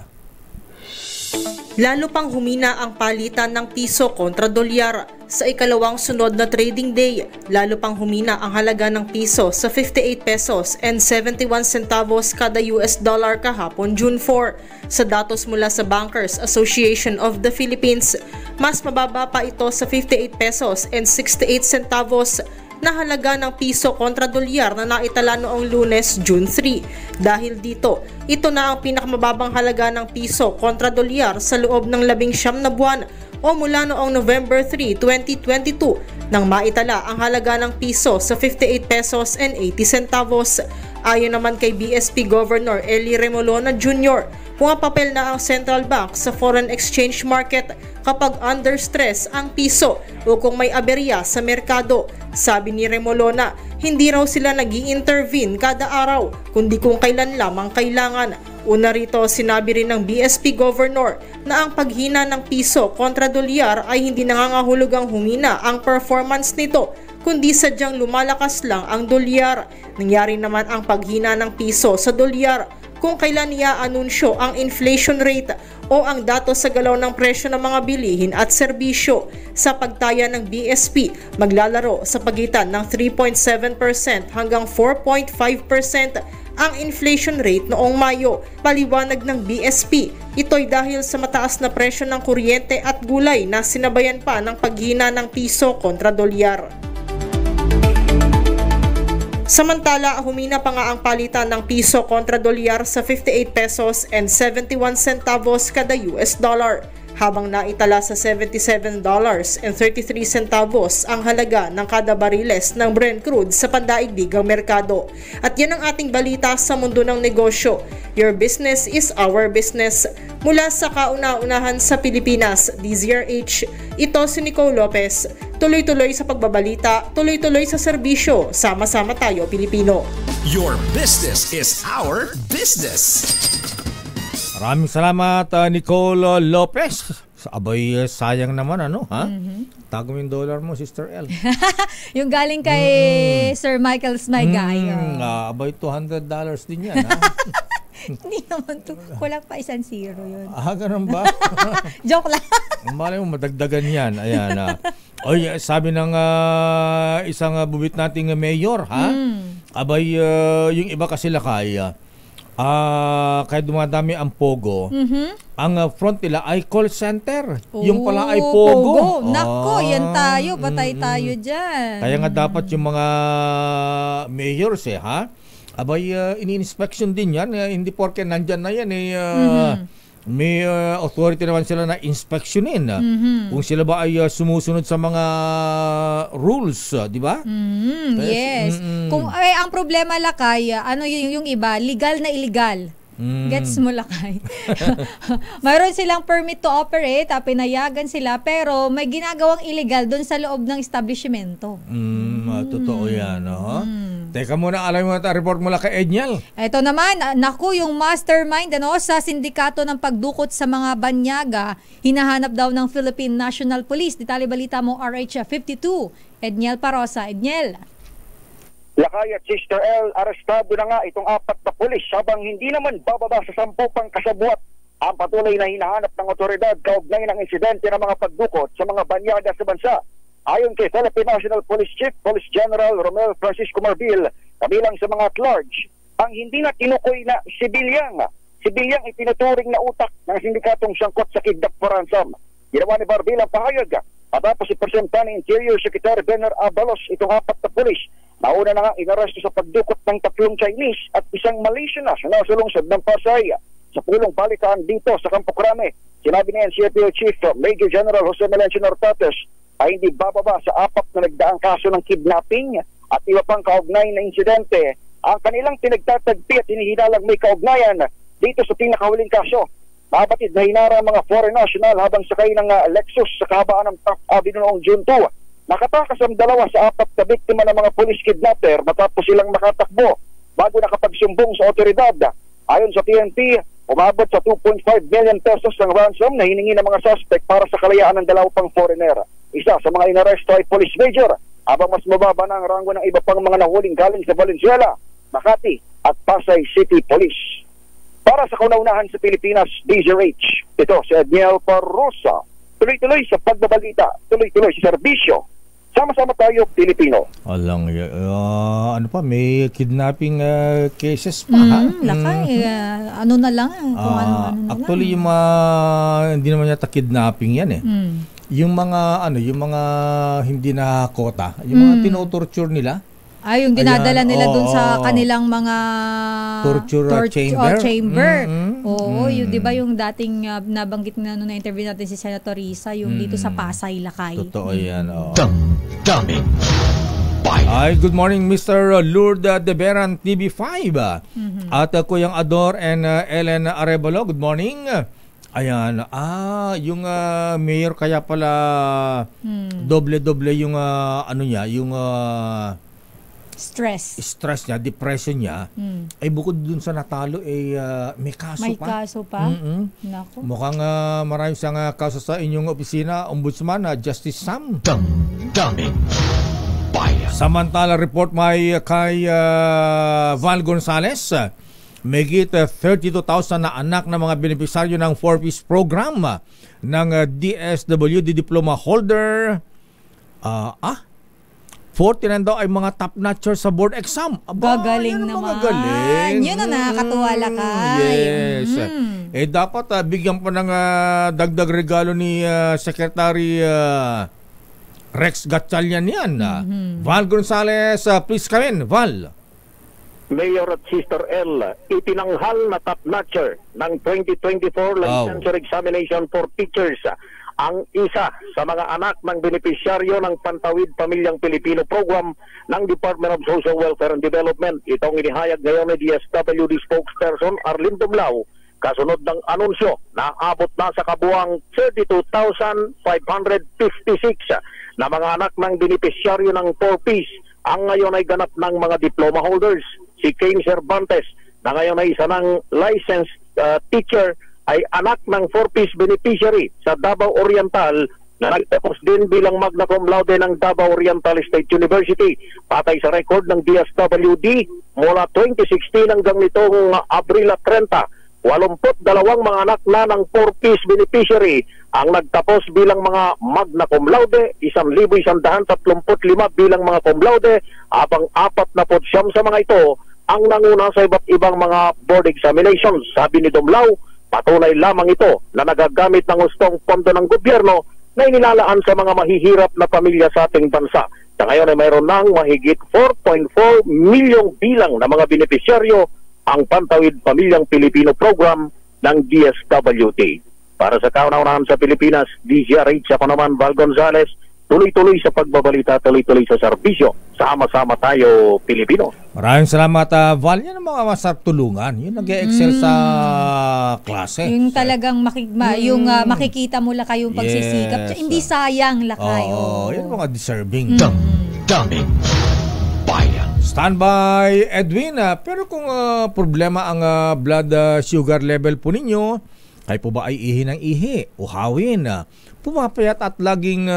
Lalo pang humina ang palitan ng piso kontra dolyar. Sa ikalawang sunod na trading day, lalo pang humina ang halaga ng piso sa 58 pesos and 71 centavos kada US dollar kahapon June 4. Sa datos mula sa Bankers Association of the Philippines, mas mababa pa ito sa 58 pesos and 68 centavos na halaga ng piso kontra dolyar na naitala noong Lunes, June 3. Dahil dito, ito na ang pinakamababang halaga ng piso kontra dolyar sa loob ng 19 na buwan o mula noong November 3, 2022 nang maitala ang halaga ng piso sa 58 pesos and 80 centavos. Ayon naman kay BSP Governor Eli Remolona Jr., pumapapel na ang central bank sa foreign exchange market kapag under stress ang piso o kung may aberya sa merkado. Sabi ni Remolona, hindi raw sila nag-i-intervene kada araw, kundi kung kailan lamang kailangan. Una rito, sinabi rin ng BSP Governor na ang paghina ng piso kontra dolyar ay hindi nangangahulugang humina ang performance nito, kundi sadyang lumalakas lang ang dolyar. Nangyari naman ang paghina ng piso sa dolyar kung kailan i-anunsyo ang inflation rate o ang datos sa galaw ng presyo ng mga bilihin at serbisyo. Sa pagtaya ng BSP, maglalaro sa pagitan ng 3.7% hanggang 4.5% ang inflation rate noong Mayo. Paliwanag ng BSP, ito'y dahil sa mataas na presyo ng kuryente at gulay na sinabayan pa ng paghina ng piso kontra dolyar. Samantala, humina pa nga ang palitan ng piso kontra dolyar sa 58 pesos and 71 centavos kada US dollar, habang naitala sa $77.33 ang halaga ng kada bariles ng Brent crude sa pandaigdigang merkado. At yan ang ating balita sa mundo ng negosyo. Your business is our business. Mula sa kauna-unahan sa Pilipinas, DZRH, ito si Nicole Lopez. Tuloy-tuloy sa pagbabalita, tuloy-tuloy sa serbisyo. Sama-sama tayo, Pilipino. Your business is our business. Maraming salamat, Nicole Lopez. Abay, sayang naman, ha? Tago mo yung dollar mo, Sister L. Yung galing kay Sir Michael Smygay. Abay, $200 din yan, ha? Hindi naman to. Kulang pa 1 zero yun. Ganun ba? Joke lang. Malay mo, madagdagan yan. Ayan, Oy, sabi ng isang bubit nating mayor, ha? Abay, yung iba kasi lakay, kaya dumadami ang pogo, ang front nila ay call center. Yung pala ay pogo. Nako, yan tayo. Patay tayo dyan. Kaya nga dapat yung mga mayors, ha? Abay, ini-inspection din yan. Hindi porke nandyan na yan, may authority naman sila na inspeksyonin kung sila ba ay sumusunod sa mga rules, di ba? Yes. Kung ang problema lakay, ano yung iba, legal na illegal. Gets mo lakay. Mayroon silang permit to operate, pinayagan sila, pero may ginagawang illegal doon sa loob ng establishmento. Totoo yan, Teka muna, alam mo natin, report mula kay Edniel. Ito naman, naku, yung mastermind sa sindikato ng pagdukot sa mga banyaga, hinahanap daw ng Philippine National Police. Detalye balita mo, RH 52. Edniel Parosa. Edniel. Lakay at Sister L, arestado na nga itong 4 na pulis habang hindi naman bababa sa 10 pang kasabwat ang patuloy na hinahanap ng otoridad kaugnay ng insidente ng mga pagdukot sa mga banyaga sa bansa. Ayon kay Philippine National Police Chief Police General Romel Francisco Marbil, kabilang sa mga at large, ang hindi na tinukoy na sibilyang itinuturing na utak ng sindikatong sangkot sa kidnap for ransom. Ginawa ni Marbil ang pahayag matapos ipresenta ni Interior Secretary Benner Abalos itong 4 na pulis. Nauna na nga inaresto sa pagdukot ng 3 Chinese at isang Malaysian na sa lungsod ng Pasay. Sa pulong balitaan dito sa Campo Crame, sinabi ni NCRPO Chief Major General Jose Melencio Nortates ay hindi bababa sa 4 na nagdaang kaso ng kidnapping at iba pang kaugnay na insidente ang kanilang pinagtatagpi at hinihinalang may kaugnayan dito sa pinakahuling kaso. Mabatid na hinara ang mga foreign national habang sakay ng Lexus sa kahabaan ng Taft Avenue noong June 2. Nakatakas ang 2 sa 4 na biktima ng mga police kidnapper matapos silang makatakbo bago nakapagsumbong sa otoridad. Ayon sa PNP, umabot sa 2.5 million pesos ang ransom na hiningi ng mga suspect para sa kalayaan ng 2 pang foreigner. Isa sa mga inaresto ay police major, habang mas mababa na ang rango ng iba pang mga nahuling galing sa Valenzuela, Makati at Pasay City Police. Para sa kauna-unahan sa Pilipinas, DZRH, ito si Edniel Parrosa. Tuloy-tuloy sa pagbabalita, tuloy-tuloy sa serbisyo. Sama-sama tayo, Pilipino. Alang, ano pa, may kidnapping cases pa, ha? Lakay, ano na lang, kung ano actually, lang. Yung hindi naman yata kidnapping yan eh. Yung mga, yung mga hindi nakakota, yung mga tinotorture nila. Yung dinadala nila dun sa kanilang mga torture chamber. Oo, yun 'di ba yung dating nabanggit na na interview natin si Senator Risa, yung dito sa Pasay, Lakay. Totoo 'yan. Damdamin. Ay, good morning Mr. Lourdes De Beran TV5. At Kuyang Ador and Ellen Arevalo, good morning. Ayan, yung mayor kaya pala doble-doble yung ano niya, yung stress niya, depression niya, ay bukod dun sa natalo ay may kaso pa. May kaso pa? Naku. Mukhang marami siyang kaso sa inyong opisina, Ombudsman, Justice Sam. Damdamin. Bayan. Samantala, report may kay Val Gonzales. Megit 32,000 na anak ng mga benepisaryo ng 4-piece program ng DSWD diploma holder. 49 daw ay mga top-notcher sa board exam. Gagaling naman. Magaling. Yun na nakakatuwa, Lakay. Yes. Dapat bigyan pa ng dagdag regalo ni Secretary Rex Gatchalian yan. Val Gonzales, please come in. Val. Mayor at Sister L, itinanghal na top-notcher ng 2024 licensure examination for teachers ang isa sa mga anak ng benepisyaryo ng Pantawid Pamilyang Pilipino program ng Department of Social Welfare and Development. Itong inihayag ngayon ni DSWD spokesperson Arlene Dumlao kasunod ng anunsyo na abot na sa kabuang 32,556 na mga anak ng benepisyaryo ng 4-piece ang ngayon ay ganap ng mga diploma holders. Si Kane Cervantes na ngayon ay isa ng licensed teacher ay anak ng 4-piece beneficiary sa Davao Oriental na nagtapos din bilang magna cum laude ng Davao Oriental State University. Patay sa record ng DSWD mula 2016 hanggang nitong Abril 30, 82 mga anak na ng 4-piece beneficiary ang nagtapos bilang mga magna cum laude, 1,135 bilang mga cum laude, habang 49 sa mga ito ang nanguna sa iba't ibang mga board examinations. Sabi ni Dumlao, patunay lamang ito na nagagamit ng hustong pondo ng gobyerno na inilalaan sa mga mahihirap na pamilya sa ating bansa. Sa ngayon ay mayroon ng mahigit 4.4 milyong bilang na mga benepisyaryo ang Pantawid Pamilyang Pilipino program ng DSWD. Para sa kauna-unahan sa Pilipinas, DZRH, ako naman Val Gonzales, tuloy-tuloy sa pagbabalita, tuloy-tuloy sa serbisyo. Sama-sama tayo, Pilipino. Maraming salamat, Val. Yan ang mga masarap tulungan. Yung nag-excel sa klase. Yung talagang yung makikita mo Lakay yung pagsisikap. Yes. Hindi sayang, Lakay. Yan ang mga deserving. Damdamin. Bayan. Standby, Edwin. Pero kung problema ang blood sugar level po ninyo, kayo po ba ay ihi ng ihi, uhawin, pumapayat at laging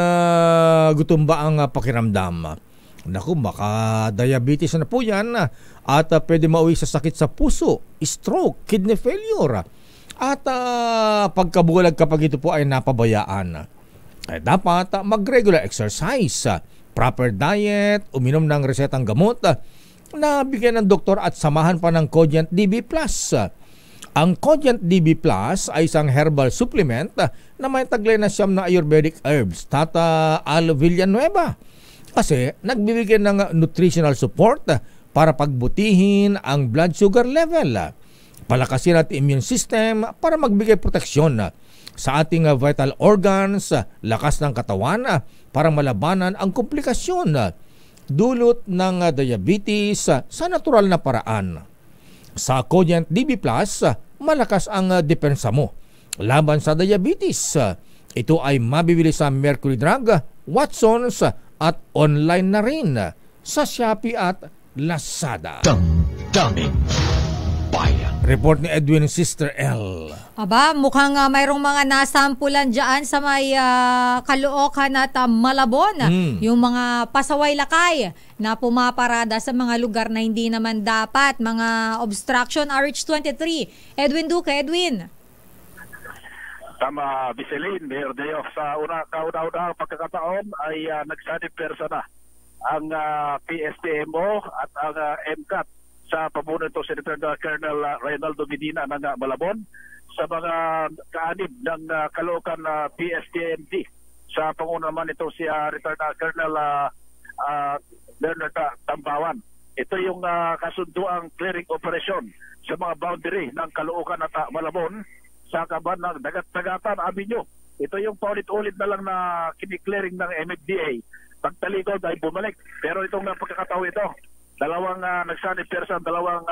gutom ba ang pakiramdam? Naku, baka diabetes na po yan at pwede mauwi sa sakit sa puso, stroke, kidney failure at pagkabulag kapag ito po ay napabayaan. Dapat mag-regular exercise, proper diet, uminom ng resetang gamot na bigyan ng doktor at samahan pa ng Cogent DB+. Ang Cogent DB Plus ay isang herbal supplement na may taglay na siyam na Ayurvedic herbs, Tata Al Villanueva. Kasi nagbibigay ng nutritional support para pagbutihin ang blood sugar level, palakasin at immune system para magbigay proteksyon sa ating vital organs, lakas ng katawan para malabanan ang komplikasyon. dulot ng diabetes sa natural na paraan. Sa Cogent DB+, malakas ang depensa mo laban sa diabetes. Ito ay mabibili sa Mercury Drug, Watsons at online na rin sa Shopee at Lazada. Damdamin Bayan. Report ni Edwin Sister L. Aba, mukhang mayroong mga nasampulan dyan sa may Caloocan at Malabon. Yung mga pasaway lakay na pumaparada sa mga lugar na hindi naman dapat. Mga obstruction, RH23. Edwin Duque, Edwin. Tama, Biselin, Mayor Deo. Sa kauna-una pagkakataon ay nagsanib persa na ang PSPMO at ang MCAT sa pamuno ito Senator Colonel Reynaldo Medina ng Malabon sa mga kaanib ng Caloocan PSTMD. Sa panguno naman ito si retired Colonel Leonard Tambawan. Ito yung kasunduang clearing operation sa mga boundary ng Caloocan at Malabon sa kaban ng Dagat-Dagatan Avenue. Ito yung paulit-ulit na lang na kiniklearing ng MFDA. Pagtalikod ay bumalik. Pero itong pagkakataon ito, dalawang nagsanib persa, dalawang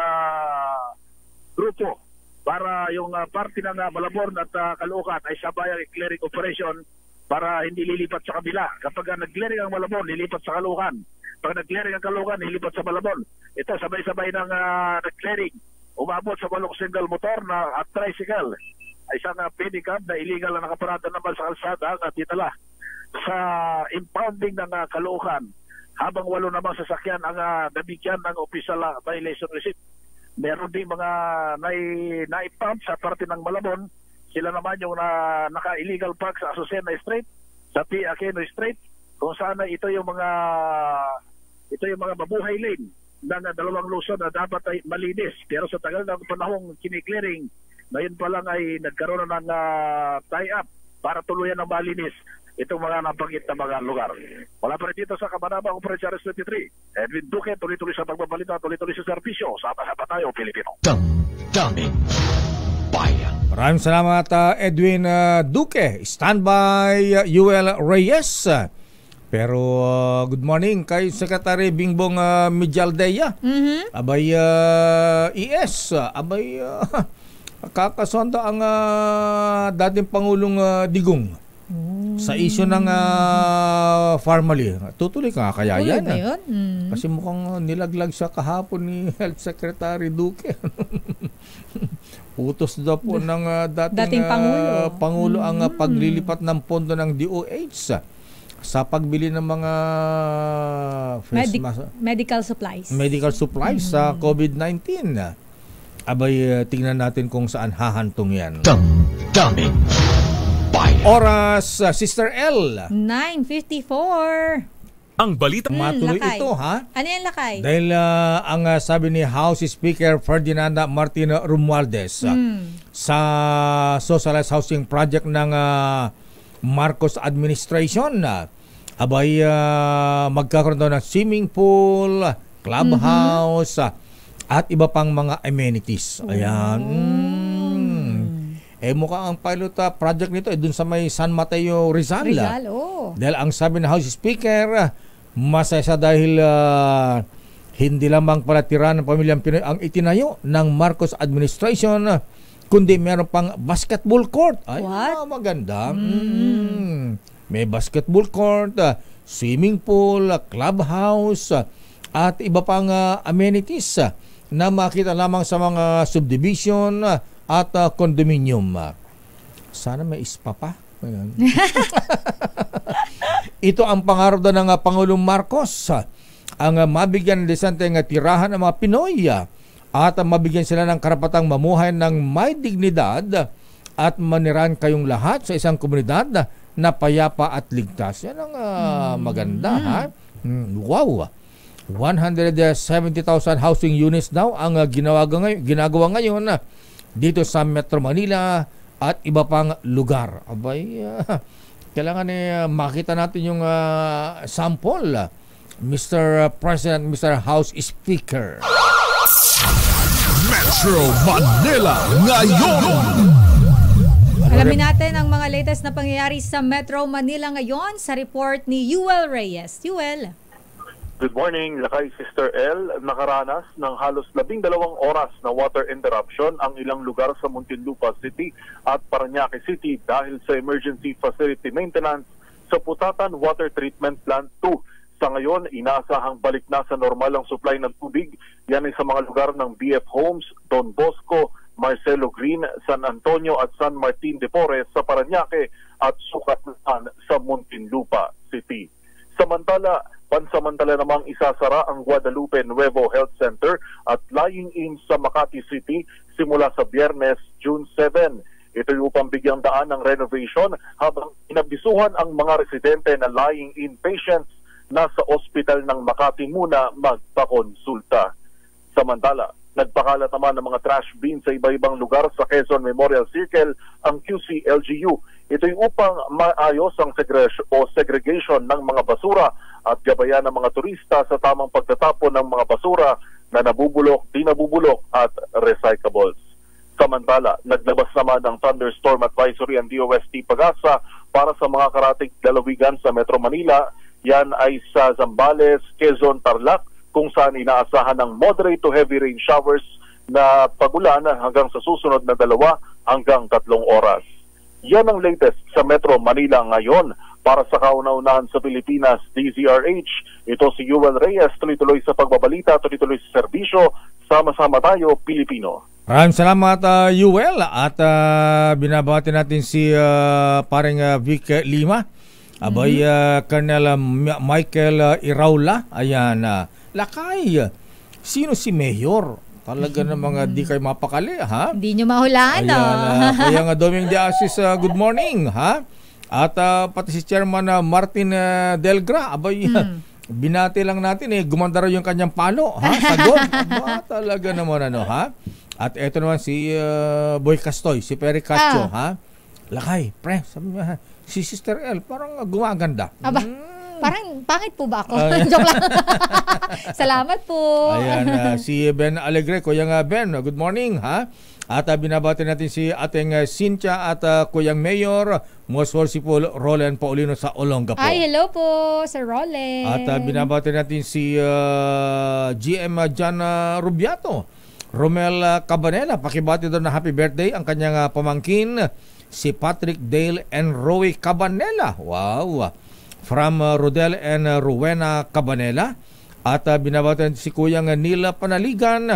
grupo para yung party ng Malabon at Caloocan ay sabayang clearing operation para hindi lilipat sa kabila. Kapag nag-clearing ang Malabon, lilipat sa Caloocan. Pag nag-clearing ang Caloocan, lilipat sa Malabon. Ito sabay-sabay ng nag-clearing. Umabot sa 8 single motor na at tricycle. Ay isang pedicab na illegal na nakaparada naman sa kalsada at ditala sa impounding ng Caloocan. Habang 8 namang sasakyan ang nabigyan ng official violation receipt. Meron din mga na-impound sa parte ng Malabon. Sila naman yung naka-illegal park sa Azucena Street, sa P. Aquino Street, kung saan ito yung mga mabuhay lane ng dalawang Luzon na dapat ay malinis. Pero sa tagal ng panahong kiniklearing, ngayon pa lang ay nagkaroon ng tie-up para tuluyan ng malinis itong mga nabanggit na mga lugar. Wala pa rin dito sa Kabanaba, Operation RS-23. Edwin Duque, tuloy-tuloy sa pagbabalita, tuloy-tuloy sa serbisyo. Sama-sama tayo, Pilipino. Damdamin Bayan. Maraming salamat Edwin Duque. Standby UL Reyes. Pero good morning kay Secretary Bingbong Mijaldea. Abay ES. Abay kakasonda ang dating Pangulong Digong. Sa issue ng Farmally. Tutuloy ka kaya yan. Kasi mukhang nilaglag siya kahapon ni Health Secretary Duque. Utos daw po ng dating Pangulo ang paglilipat ng pondo ng DOH sa pagbili ng mga medical supplies sa COVID-19. Abay, tingnan natin kung saan hahantong yan. Damdamin Bayan. Oras, Sister L. 9:54. Ang balita. Matuloy lakay. ito, ha? Ano yung lakay? Dahil ang sabi ni House Speaker Ferdinand Martin Romualdez sa Socialized Housing Project ng Marcos Administration, abay magkakaroon daw ng swimming pool, clubhouse, at iba pang mga amenities. Ayan. Mukhang ang pilot project nito ay dun sa may San Mateo, Rizal. Dahil ang sabi ng House Speaker, masaya dahil hindi lamang pala tira ng pamilyang Pinoy ang itinayo ng Marcos Administration, kundi meron pang basketball court. Ay, maganda. May basketball court, swimming pool, clubhouse, at iba pang amenities na makita lamang sa mga subdivision at condominium. Sana may ispa pa. Ito ang pangarap ng Pangulong Marcos, ang mabigyan ng desenteng tirahan ng mga Pinoy at mabigyan sila ng karapatang mamuhay ng may dignidad at maniran kayong lahat sa isang komunidad na payapa at ligtas. Yan ang maganda, ha? Wow! 170,000 housing units daw ang ginagawa ngayon dito sa Metro Manila at iba pang lugar. Abay, kailangan makita natin yung sample, Mr. President, Mr. House Speaker. Metro Manila ngayon. Alamin natin ang mga latest na pangyayari sa Metro Manila ngayon sa report ni Yuel Reyes. Yuel. Good morning, Lakay Sister L. Nakaranas ng halos 12 oras na water interruption ang ilang lugar sa Muntinlupa City at Parañaque City dahil sa emergency facility maintenance sa Putatan Water Treatment Plant 2. Sa ngayon, inaasahang balik na sa normal ang supply ng tubig. Yan ay sa mga lugar ng BF Homes, Don Bosco, Marcelo Green, San Antonio at San Martin de Porres sa Parañaque at Sukatan sa Muntinlupa City. Samantala, pansamantala namang isasara ang Guadalupe Nuevo Health Center at lying in sa Makati City simula sa Biyernes, June 7. Ito'y upang bigyang daan ng renovation habang inabisuhan ang mga residente na lying in patients na sa ospital ng Makati muna magpakonsulta. Samantala, nagpakalat naman ng mga trash bins sa iba-ibang lugar sa Quezon Memorial Circle ang QC-LGU. Ito'y upang maayos ang segregation ng mga basura at gabayan ng mga turista sa tamang pagtatapon ng mga basura na nabubulok, di nabubulok at recyclables. Samantala, naglabas naman ng thunderstorm advisory ang DOST Pag-asa para sa mga karatig lalawigan sa Metro Manila. Yan ay sa Zambales, Quezon, Tarlac, kung saan inaasahan ng moderate to heavy rain showers na pagulan hanggang sa susunod na 2 hanggang 3 oras. Yan ang latest sa Metro Manila ngayon. Para sa kauna-unahan sa Pilipinas, DZRH, ito si Yuel Reyes, tuloy-tuloy sa pagbabalita, tuloy-tuloy sa serbisyo. Sama-sama tayo, Pilipino. Maraming salamat, Yuel. At binabati natin si paring Vic Lima. Abay, Colonel Michael Iraula. Ayan, Lakay, sino si Mayor? Talaga namang di kayo mapakali, ha? Hindi nyo mahulaan, kaya nga, Doming de Asis, good morning, ha? At pati si Chairman Martin Delgra, abay, binati lang natin, gumanda raw yung kanyang palo, ha? Sagot, talaga naman, ha? At eto naman si Boy Castoy, si Perry Castro, ha? Lakay, pre, sabi niya, si Sister L, parang gumaganda. Aba, parang pangit po ba ako? Joke lang. Salamat po. Ayan, si Ben Alegre, Kuyang Ben, good morning, ha? At binabati natin si ating Cynthia at Kuyang Mayor, most worshipful Roland Paulino sa Olongapo. Ay, hello po, Sir Roland. At binabati natin si GM John Rubiato, Romel Cabanela, pakibati doon na happy birthday ang kanyang pamangkin, si Patrick Dale and Roy Cabanela. Wow! From Rodel and Rowena Cabanela. At binabati natin si Kuyang Nila Panaligan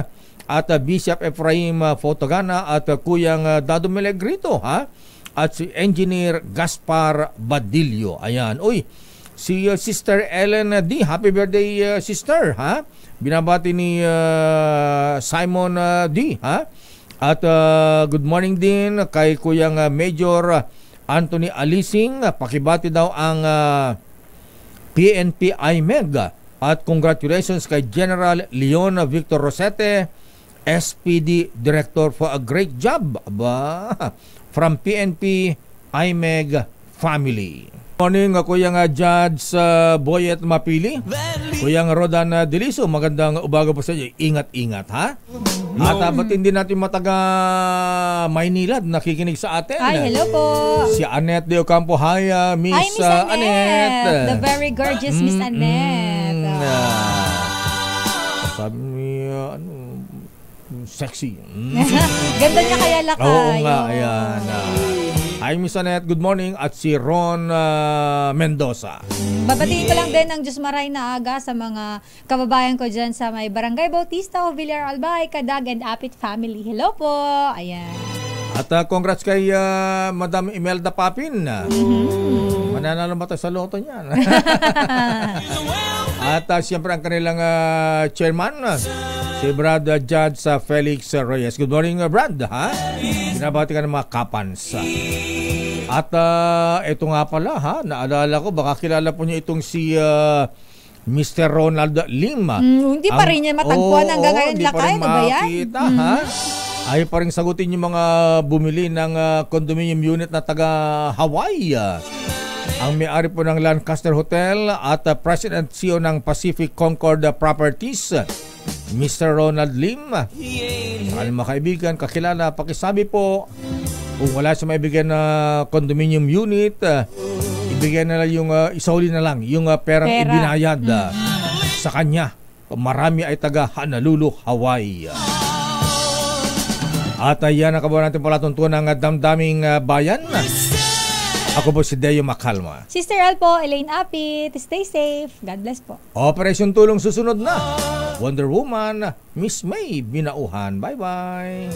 at Bishop Ephraim Fotogana at Kuyang Dado Melegrito, ha? At si Engineer Gaspar Badillo. Ayan. Uy, si Sister Ellen D. Happy birthday, sister, ha? Binabati ni Simon D, ha? At good morning din kay Kuyang Major Anthony Alising. Pakibati daw ang PNP IMEG. At congratulations kay General Leon Victor Rosete, SPD Director, for a great job. Aba, from PNP IMEG family. Morning, Kuyang Judge Boyet Mapili, Kuyang Rodan Deliso, magandang umaga po sa inyo. Ingat-ingat, ha? At batin din natin mataga Maynilad nakikinig sa atin. Ay, hello po. Si Annette De Ocampo. Hi, Miss, Hi, Miss Annette. The very gorgeous Miss Annette. Sabi niya, sexy. Ganda niya kaya, Lakay. Oo nga, ayan. Hi, Miss Annette, good morning. At si Ron Mendoza. Babatiin ko lang din ng Diyos Maray na aga sa mga kababayan ko dyan sa may Barangay Bautista o Villar Albay, Kadag and Apit family. Hello po. Ayan. At congrats kay Madam Imelda Papin. Mananalo ba tayo sa loto niyan? At siyempre ang kanilang chairman, si Brad Judge Felix Reyes. Good morning, Brad, ha? Binabati ka ng mga kapans. At ito nga pala, ha? Naalala ko, baka kilala po niyo itong si Mr. Ronald Lim. Hindi pa rin niya matagpuan hanggang ngayon, Lakay. Ano ba yan? Makita, ha? Ay pa rin sagutin yung mga bumili ng condominium unit na taga Hawaii. Ang may-ari po ng Lancaster Hotel at President CEO ng Pacific Concord Properties, Mr. Ronald Lim. Sa kanyang mga kaibigan, kakilala, pakisabi po, kung wala siya maibigyan na condominium unit, ibigyan na lang yung, isauli na lang yung perang ibinayad. sa kanya, marami ay taga Honolulu, Hawaii. At yan ang kabuuan natin palatuntunan ng damdaming bayan. Ako po si Deo Macalma. Sister L po, Elaine Apit. Stay safe. God bless po. Operation Tulong susunod na. Wonder Woman, Miss May Binauhan. Bye-bye.